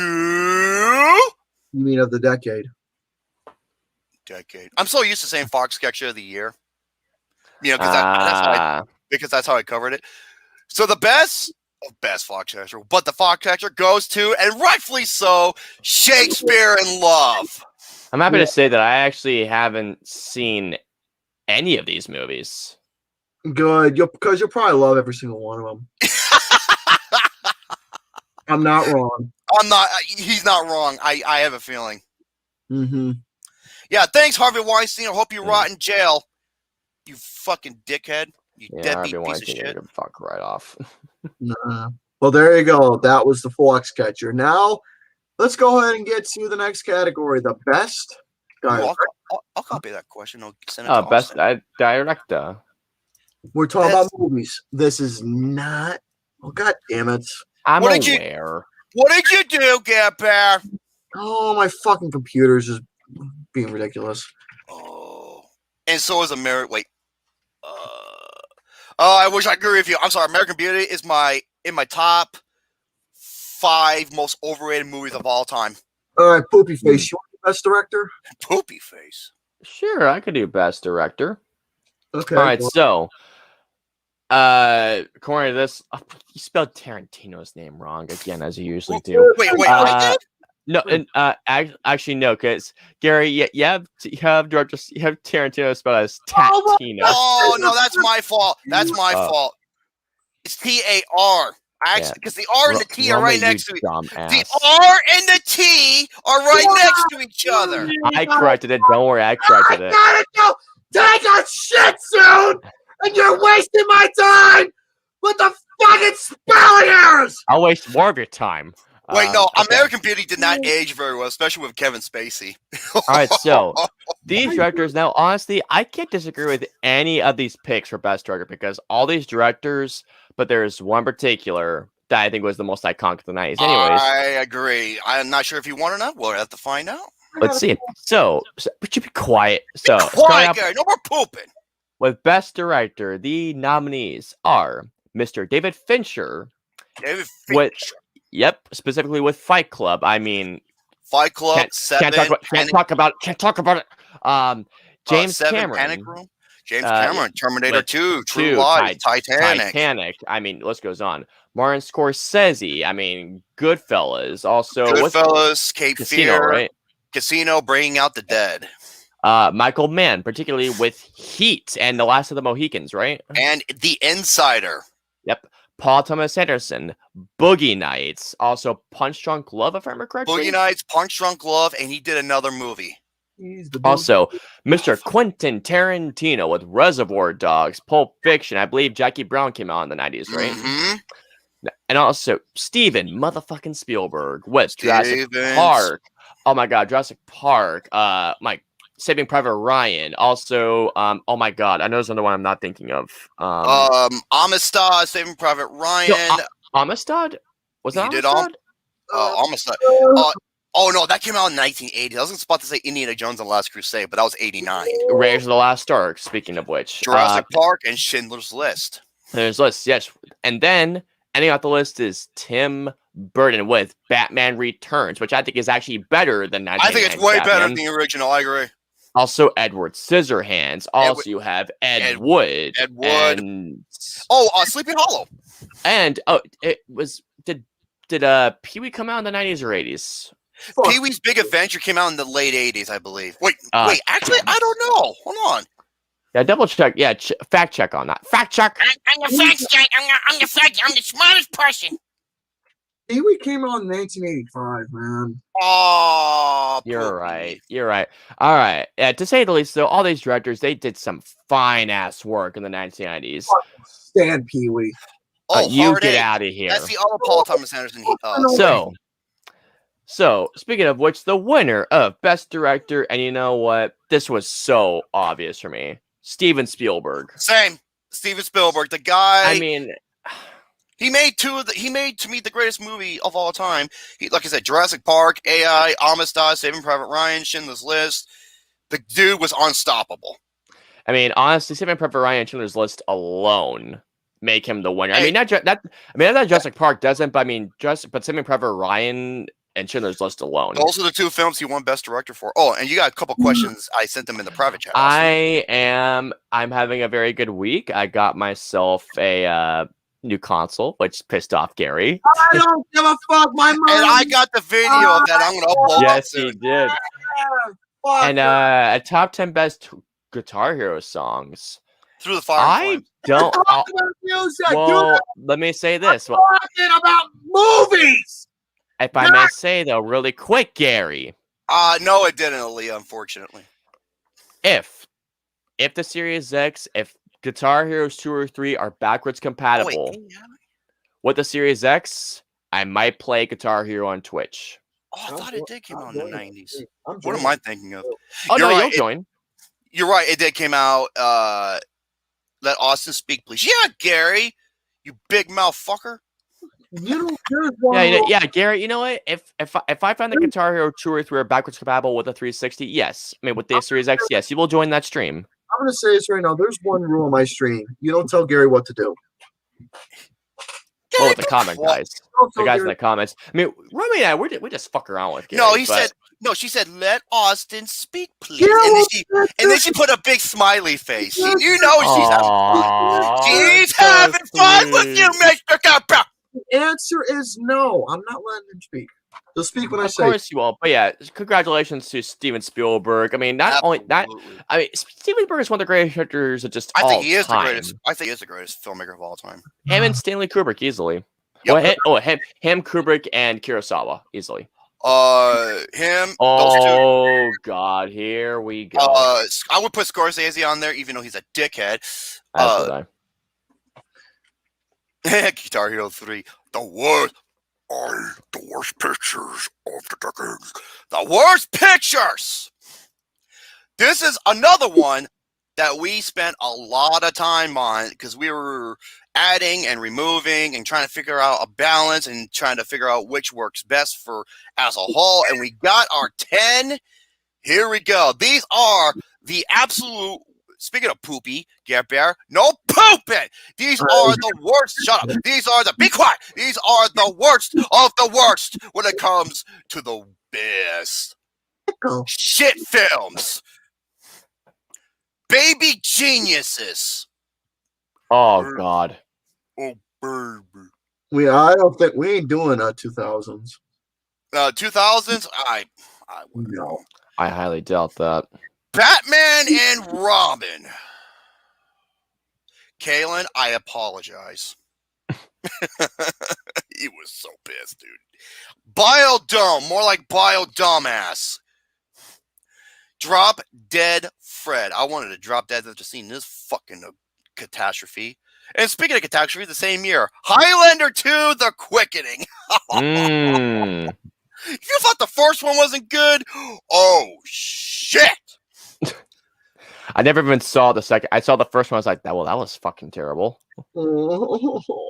You mean of the decade? Decade. I'm so used to saying Foxcatcher of the year. You know, because that's how I covered it. So the best Foxcatcher, but the Foxcatcher goes to, and rightfully so, Shakespeare in Love. I'm happy to say that I actually haven't seen any of these movies. Good, because you'll probably love every single one of them. I'm not wrong. I'm not. He's not wrong. I have a feeling. Mm-hmm. Yeah. Thanks, Harvey Weinstein. I hope you rot in jail. You fucking dickhead. You deadbeat piece of shit. Fuck right off. Well, there you go. That was the Foxcatcher. Now, let's go ahead and get to the next category. The best. I'll copy that question. I'll send it to best director. We're talking about movies. This is not. Oh, God damn it. I'm What aware. What did you do, Get Bear? Oh, my fucking computer's just being ridiculous. Oh, and so is American. Wait. I wish I could agree with you. I'm sorry. American Beauty is in my top 5 most overrated movies of all time. All right, Poopy Face. You want the best director? Poopy Face. Sure, I could do best director. Okay. All right, so according to this, you spelled Tarantino's name wrong again, as you usually do. Wait, I did? No, and actually no, because Gary, you have Tarantino spelled as Tatino. Oh no, that's my fault. That's my fault. It's TAR. Actually, because the R and the T are right next to each other. The R and the T are right next to each other. I corrected it. Don't worry, I corrected it. I gotta go take a shit soon, and you're wasting my time with the fucking spelling errors. I'll waste more of your time. Wait, no, okay. American Beauty did not age very well, especially with Kevin Spacey. All right, so these directors, now, honestly, I can't disagree with any of these picks for best director because all these directors, but there's one particular that I think was the most iconic of the 90s. Anyways, I agree. I'm not sure if you want to know. We'll have to find out. Let's see. So but you be quiet. So, Quiet, guy. No more pooping. With best director, the nominees are Mr. David Fincher. David Fincher. Yep, specifically with Fight Club. I mean, Fight Club, can't talk about it. James Cameron. Panic Room. James Cameron, Terminator 2, True Lies, Titanic. I mean, list goes on. Martin Scorsese. I mean, Goodfellas. Also, Goodfellas, Cape Casino, Fear, right? Casino, Bringing Out the Dead. Michael Mann, particularly with Heat and The Last of the Mohicans, right? And The Insider. Yep. Paul Thomas Anderson, Boogie Nights, also Punch Drunk Love, if I remember correctly. Boogie Nights, Punch Drunk Love, and he did another movie. Also, Mr. Quentin Tarantino with Reservoir Dogs, Pulp Fiction. I believe Jackie Brown came out in the 90s, right? Mm-hmm. And also Steven motherfucking Spielberg with Jurassic Park. Oh my God, Jurassic Park. Saving Private Ryan. Also, oh my God, I know there's another one I'm not thinking of. Amistad, Saving Private Ryan. Amistad? Was that Amistad? Amistad. Oh no, that came out in 1980. I was about to say Indiana Jones and the Last Crusade, but that was 89. Raiders of the Lost Ark, speaking of which. Jurassic Park and Schindler's List. There's lists, yes. And then ending out the list is Tim Burton with Batman Returns, which I think is actually better than 1990s I think it's way better Batman. than the original. I agree. Also, Edward Scissorhands. Also, you have Ed Wood. Ed Wood. And, Sleepy Hollow. And it was did Pee-wee come out in the 90s or 80s? Pee-wee's Big Adventure came out in the late 80s, I believe. Wait, actually, I don't know. Hold on. Yeah, double check. Yeah, fact check on that. Fact check. I'm the fact check. I'm the smartest person. Pee-wee came out in 1985, man. Oh, You're right. You're right. All right. To say the least, though, all these directors, they did some fine-ass work in the 1990s. Stan Pee-wee. You get out of here. That's the other Paul Thomas Anderson. So, speaking of which, the winner of Best Director, and you know what? This was so obvious for me. Steven Spielberg. Same. Steven Spielberg, the guy. I mean, he made to me the greatest movie of all time. Like I said, Jurassic Park, AI, Amistad, Saving Private Ryan, Schindler's List. The dude was unstoppable. I mean, honestly, Saving Private Ryan and Schindler's List alone make him the winner. I mean, not Jurassic Park doesn't, but I mean, but Saving Private Ryan and Schindler's List alone. Those are the two films he won Best Director for. Oh, and you got a couple questions. I sent them in the private chat. I'm having a very good week. I got myself a new console, which pissed off Gary. I don't give a fuck, my mom. And I got the video of that. I'm gonna upload. Yes, he did. And a top 10 best Guitar Hero songs. Through the fire. I don't. Well, let me say this. I'm talking about movies. If I may say, though, really quick, Gary. No, it didn't, Aaliyah, unfortunately. If the Series X, if Guitar Heroes 2 or 3 are backwards compatible with the Series X, I might play Guitar Hero on Twitch. Oh, I thought it did come out in the 90s. What am I thinking of? Oh, You're no, right, you'll join. You're right. It did came out. Let Austin speak, please. Yeah, Gary, you big mouth fucker. Yeah, Gary. You know what? If I find the Guitar Hero 2 or 3 are backwards compatible with the 360, yes. I mean, with the Series X, yes, you will join that stream. I'm gonna say this right now. There's one rule on my stream: you don't tell Gary what to do. Oh, with the comment guys, the guys in the comments. I mean, Romy and I, we just fuck around with Gary. No, she said, "Let Austin speak, please." And then she put a big smiley face. You know she's having fun with you, Mr. Cooper. The answer is no. I'm not letting him speak. He'll speak when I say. Of course you will. But yeah, congratulations to Steven Spielberg. I mean, I mean, Steven Spielberg is one of the greatest directors of just all time. I think he is the greatest filmmaker of all time. Him and Stanley Kubrick easily. Yep. Him, Kubrick, and Kurosawa easily. Him. Oh those two. God, here we go. I would put Scorsese on there, even though he's a dickhead. Guitar Hero 3, the worst pictures of the decades. The worst pictures! This is another one that we spent a lot of time on because we were adding and removing and trying to figure out a balance and trying to figure out which works best for as a whole. And we got our 10. Here we go. These are the absolute. Speaking of poopy, Get Bear, no pooping. These are the worst. Shut up. These are be quiet. These are the worst of the worst when it comes to the best shit films. Baby geniuses. Oh God. Oh baby. I don't think we ain't doing 2000s. 2000s. I would know. I highly doubt that. Batman and Robin. Kalen, I apologize. He was so pissed, dude. Biodome, more like Biodumbass. Drop Dead Fred. I wanted to drop dead after seeing this fucking catastrophe. And speaking of catastrophe, the same year, Highlander 2, The Quickening. You thought the first one wasn't good? Oh, shit. I never even saw the second. I saw the first one. I was like, that was fucking terrible. Mortal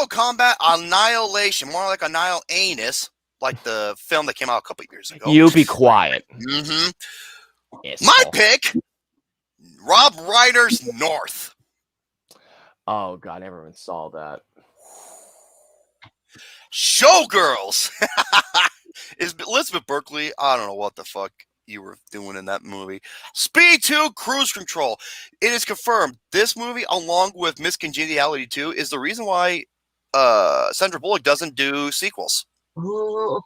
Kombat Annihilation, more like Annihilanus, like the film that came out a couple years ago. You be quiet. Mm-hmm. Yes, my pick, Rob Reiner's North. Oh god, everyone saw that. Showgirls is Elizabeth Berkley. I don't know what the fuck you were doing in that movie. Speed 2 Cruise Control. It is confirmed this movie, along with Miss Congeniality 2, is the reason why Sandra Bullock doesn't do sequels. Oh,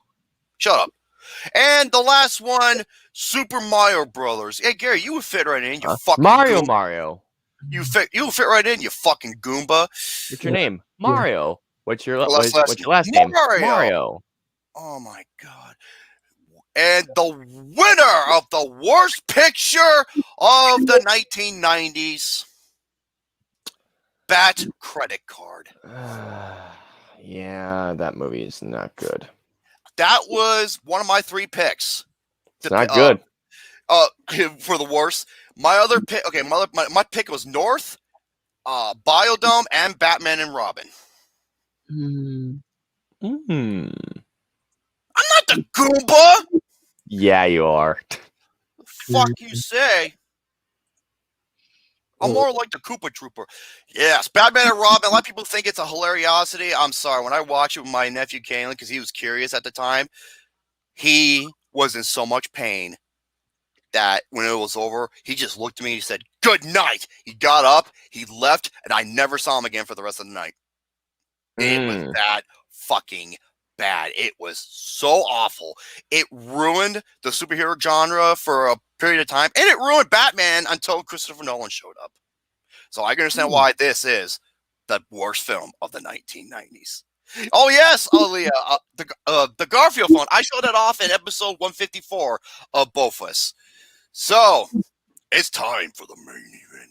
Shut up. And the last one, Super Mario Brothers. Hey Gary, you would fit right in, you fucking Mario, Goomba. Mario. You would fit right in, you fucking Goomba. What's your name? Mario. What's your What's what's your last name? Mario. Mario. Oh my god. And the winner of the worst picture of the 1990s, Bat Credit Card. Yeah, that movie is not good. That was one of my 3 picks. It's not good. For the worst. My other pick, okay, my pick was North, Biodome, and Batman and Robin. hmm. Mm. I'm not the Goomba. Yeah, you are. The fuck you say? I'm more like the Koopa Trooper. Yes, Batman and Robin. A lot of people think it's a hilariosity. I'm sorry. When I watched it with my nephew Kalen, because he was curious at the time, he was in so much pain that when it was over, he just looked at me and he said, "Good night." He got up, he left, and I never saw him again for the rest of the night. It was that fucking bad. It was so awful. It ruined the superhero genre for a period of time, and it ruined Batman until Christopher Nolan showed up. So I can understand why this is the worst film of the 1990s. Oh yes, Aaliyah, the Garfield phone. I showed it off in episode 154 of Bofus. So it's time for the main event.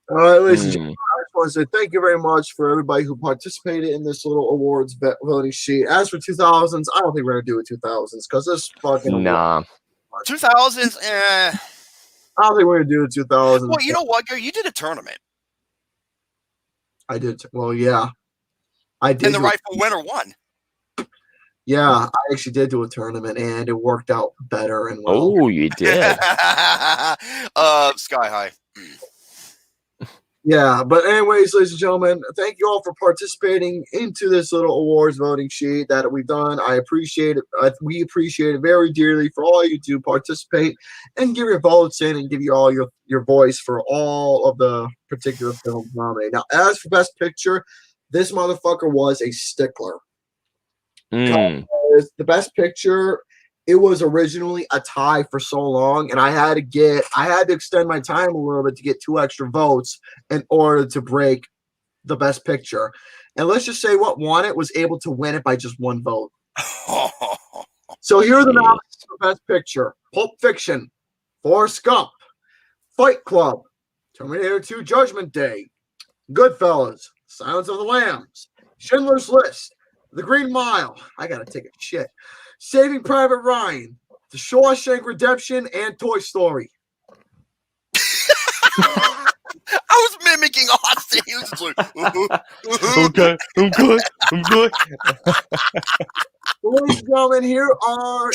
All right, ladies and gentlemen, I just want to say thank you very much for everybody who participated in this little awards voting sheet. As for 2000s, I don't think we're going to do it 2000s because this fucking. Nah. 2000s, I don't think we're going to do it 2000s. Well, you know what, Gary? You did a tournament. I did. Well, yeah. I did. And the rightful winner won. Yeah, I actually did do a tournament, and it worked out better and well. Oh, you did. Sky high. Yeah, but anyways, ladies and gentlemen, thank you all for participating into this little awards voting sheet that we've done. I appreciate it. We appreciate it very dearly for all you do participate and give your votes in and give you all your voice for all of the particular films nominated. Now, as for Best Picture, this motherfucker was a stickler. The Best Picture, it was originally a tie for so long, and I had to extend my time a little bit to get 2 extra votes in order to break the Best Picture. And let's just say what won it was able to win it by just 1 vote. So here are the nominees for Best Picture: Pulp Fiction, Forrest Gump, Fight Club, Terminator 2: Judgment Day, Goodfellas, Silence of the Lambs, Schindler's List, The Green Mile, I gotta take a shit, Saving Private Ryan, The Shawshank Redemption, and Toy Story. I was mimicking Austin. He was just like, Okay, I'm good. Ladies and gentlemen, here are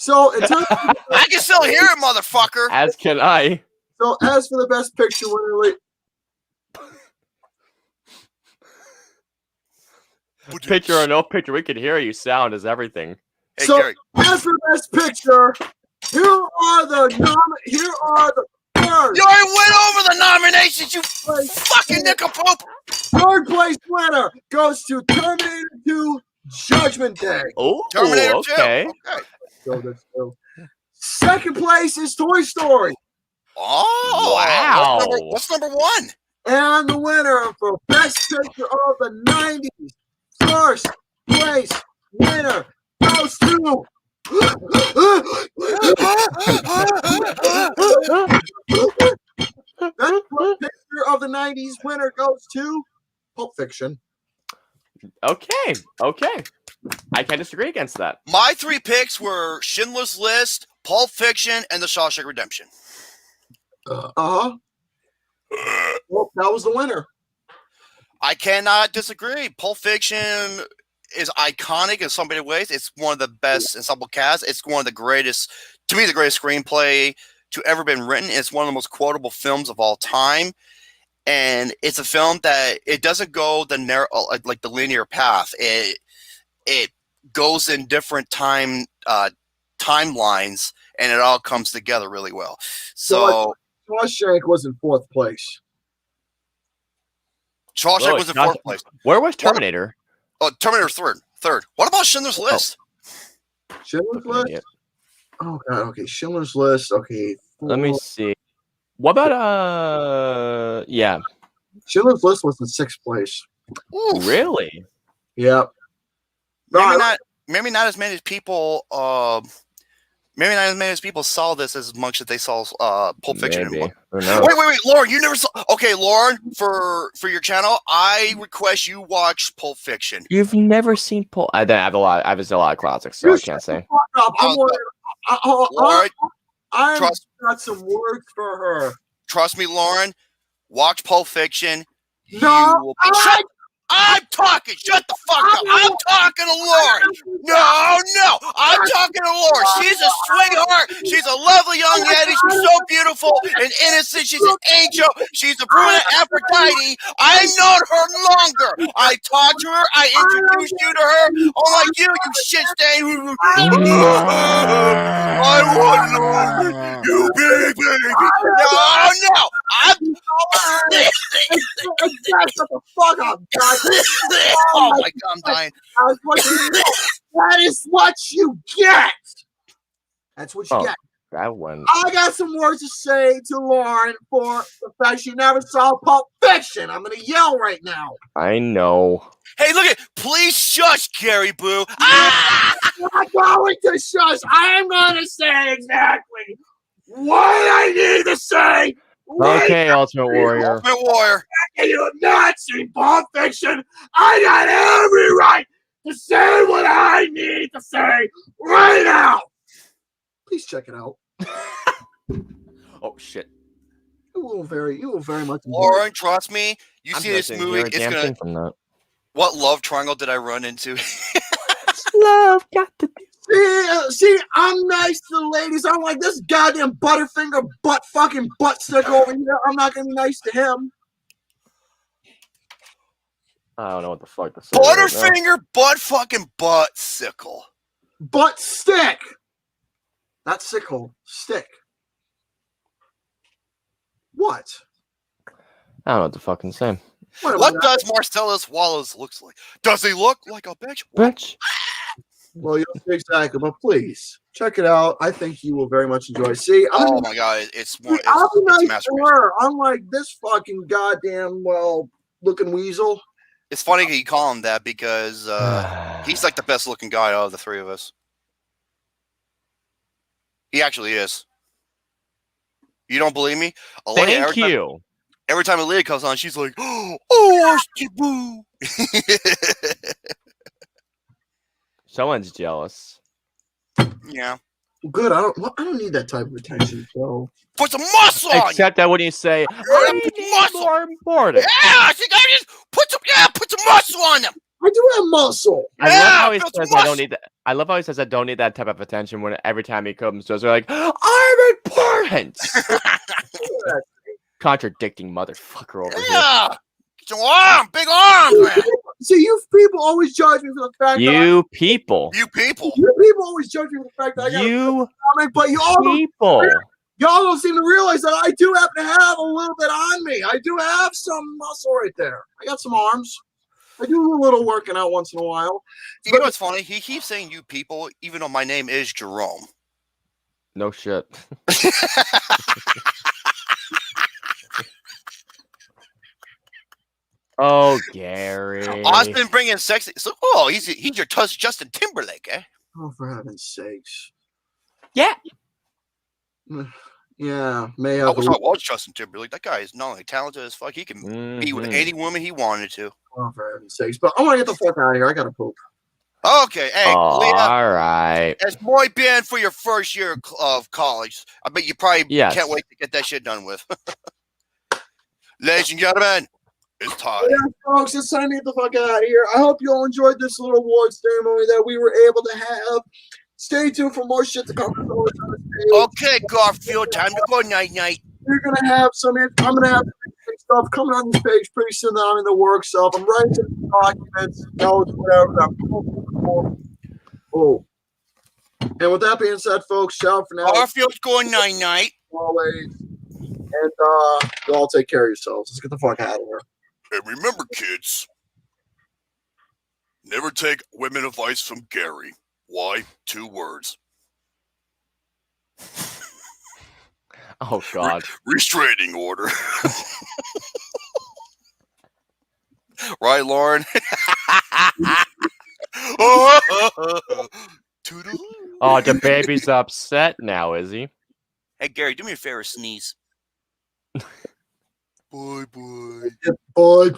so in terms of, I can still hear it, motherfucker. As can I. so as for the Best Picture winner, Picture or no picture, we can hear you. Sound is everything. Hey, so Gary. as for Best Picture, here are the first. You already went over the nominations, you fucking nincompoop. Third place winner goes to Terminator 2: Judgment Day. Oh, Terminator 2. okay. Second place is Toy Story. Oh, Wow. What's number 1? And the winner for Best Picture of the 90s, first place winner goes to Best Picture of the 90s winner goes to Pulp Fiction. Okay. I can't disagree against that. My 3 picks were Schindler's List, Pulp Fiction, and The Shawshank Redemption. Well, that was the winner. I cannot disagree. Pulp Fiction is iconic in so many ways. It's one of the best ensemble casts. It's one of the greatest, to me, the greatest screenplay to ever been written. It's one of the most quotable films of all time. And it's a film that it doesn't go like the linear path. It goes in different timelines, and it all comes together really well. So Shawshank was in 4th place. Shawshank was in 4th place. Where was Terminator? Oh, Terminator's third. What about Schindler's List? Schindler's List? Oh god, okay. Schindler's List. Okay. Let me see. What about yeah. Schindler's List was in 6th place. Oof. Really? Yep. Maybe not as many people maybe not as many as people saw this as much as they saw Pulp Fiction. Maybe. Wait, Lauren, you never saw. Okay, Lauren, for your channel, I request you watch Pulp Fiction. You've never seen Pulp? I have a lot of classics, so I can't say. Lauren, I've got some words for her. Trust me, Lauren. Watch Pulp Fiction. No, I'm talking. Shut the fuck up. I'm talking to Lauren. No. I'm talking to Lauren. She's a sweetheart. She's a lovely young lady. She's so beautiful and innocent. She's an angel. She's a brunette Aphrodite. I've known her longer. I talked to her. I introduced you to her. Unlike you shit stain. I want Lauren. You big baby. No. Shut the fuck up, God. Oh my god, I'm dying. That is what you get. That's what you get. That one. I got some words to say to Lauren for the fact she never saw Pulp Fiction. I'm gonna yell right now. I know. Hey, look at. Please shush, Gary Boo. I'm not going to shush. I am going to say exactly what I need to say. Okay, Ultimate Warrior. Ultimate Warrior. You have not seen Pulp Fiction. I got every right to say what I need to say right now. Please check it out. Oh shit! You will very much. Lauren, trust me. You I'm see this not movie? gonna hear a It's damn gonna. thing from that. What love triangle did I run into? Love got to. See, I'm nice to the ladies. I'm like this goddamn Butterfinger butt stick over here. I'm not gonna be nice to him. I don't know what the fuck to say. Butterfinger butt sickle. Butt stick. Not sickle, stick. What? I don't know what to fucking say. What does Marcellus Wallace looks like? Does he look like a bitch? Bitch. Well, exactly. But please check it out. I think you will very much enjoy. See, oh my god, it's more. I'll be nice to her. Unlike this fucking goddamn looking weasel. It's funny that you call him that because he's like the best looking guy out of the three of us. He actually is. You don't believe me? Thank you. Every time Aaliyah comes on, she's like, "Oh, boo." Someone's jealous. Yeah. Good. I don't need that type of attention. So put some muscle on. Except that when you say, "I need muscle. More important." Yeah, I think I just put some muscle on them. I do have muscle. I love how he says I don't need that. I love how he says I don't need that type of attention when every time he comes to us, they're like, "I'm important." Contradicting motherfucker over here. Get your arm, big arms, man. See, you people always judge me for the fact You people always judge me for the fact that I got you comic, but y'all don't seem to realize that I do happen to have a little bit on me. I do have some muscle right there. I got some arms. I do a little working out once in a while. You know what's funny? He keeps saying you people, even though my name is Jerome. No shit. Oh, Gary. Austin bringing sexy. So, he's your Justin Timberlake, eh? Oh, for heaven's sakes. Yeah. Yeah, may I have. wish I was Justin Timberlake. That guy is not only talented as fuck, he can be with any woman he wanted to. Oh, for heaven's sakes. But I want to get the fuck out of here. I got to poop. Okay, hey, Leah, all right. As muy bien for your first year of college. I bet you probably can't wait to get that shit done with. Ladies and gentlemen, it's time. Yeah, folks, it's time to get the fuck out of here. I hope you all enjoyed this little award ceremony that we were able to have Stay tuned for more shit to come. Okay, Garfield, time to go night-night. You're gonna have some. I'm gonna have stuff coming on this page pretty soon that I'm in the works of. I'm writing documents, notes, whatever. Oh. And with that being said, folks, shout out for now. Garfield's going night-night. Always. And you all take care of yourselves. Let's get the fuck out of here. And remember, kids, never take women advice from Gary. Why? 2 words. Oh God. Restraining order. Right, Lauren? Toodaloo. Oh, the baby's upset now, is he? Hey, Gary, do me a favor, sneeze. Bye. Bye, bye.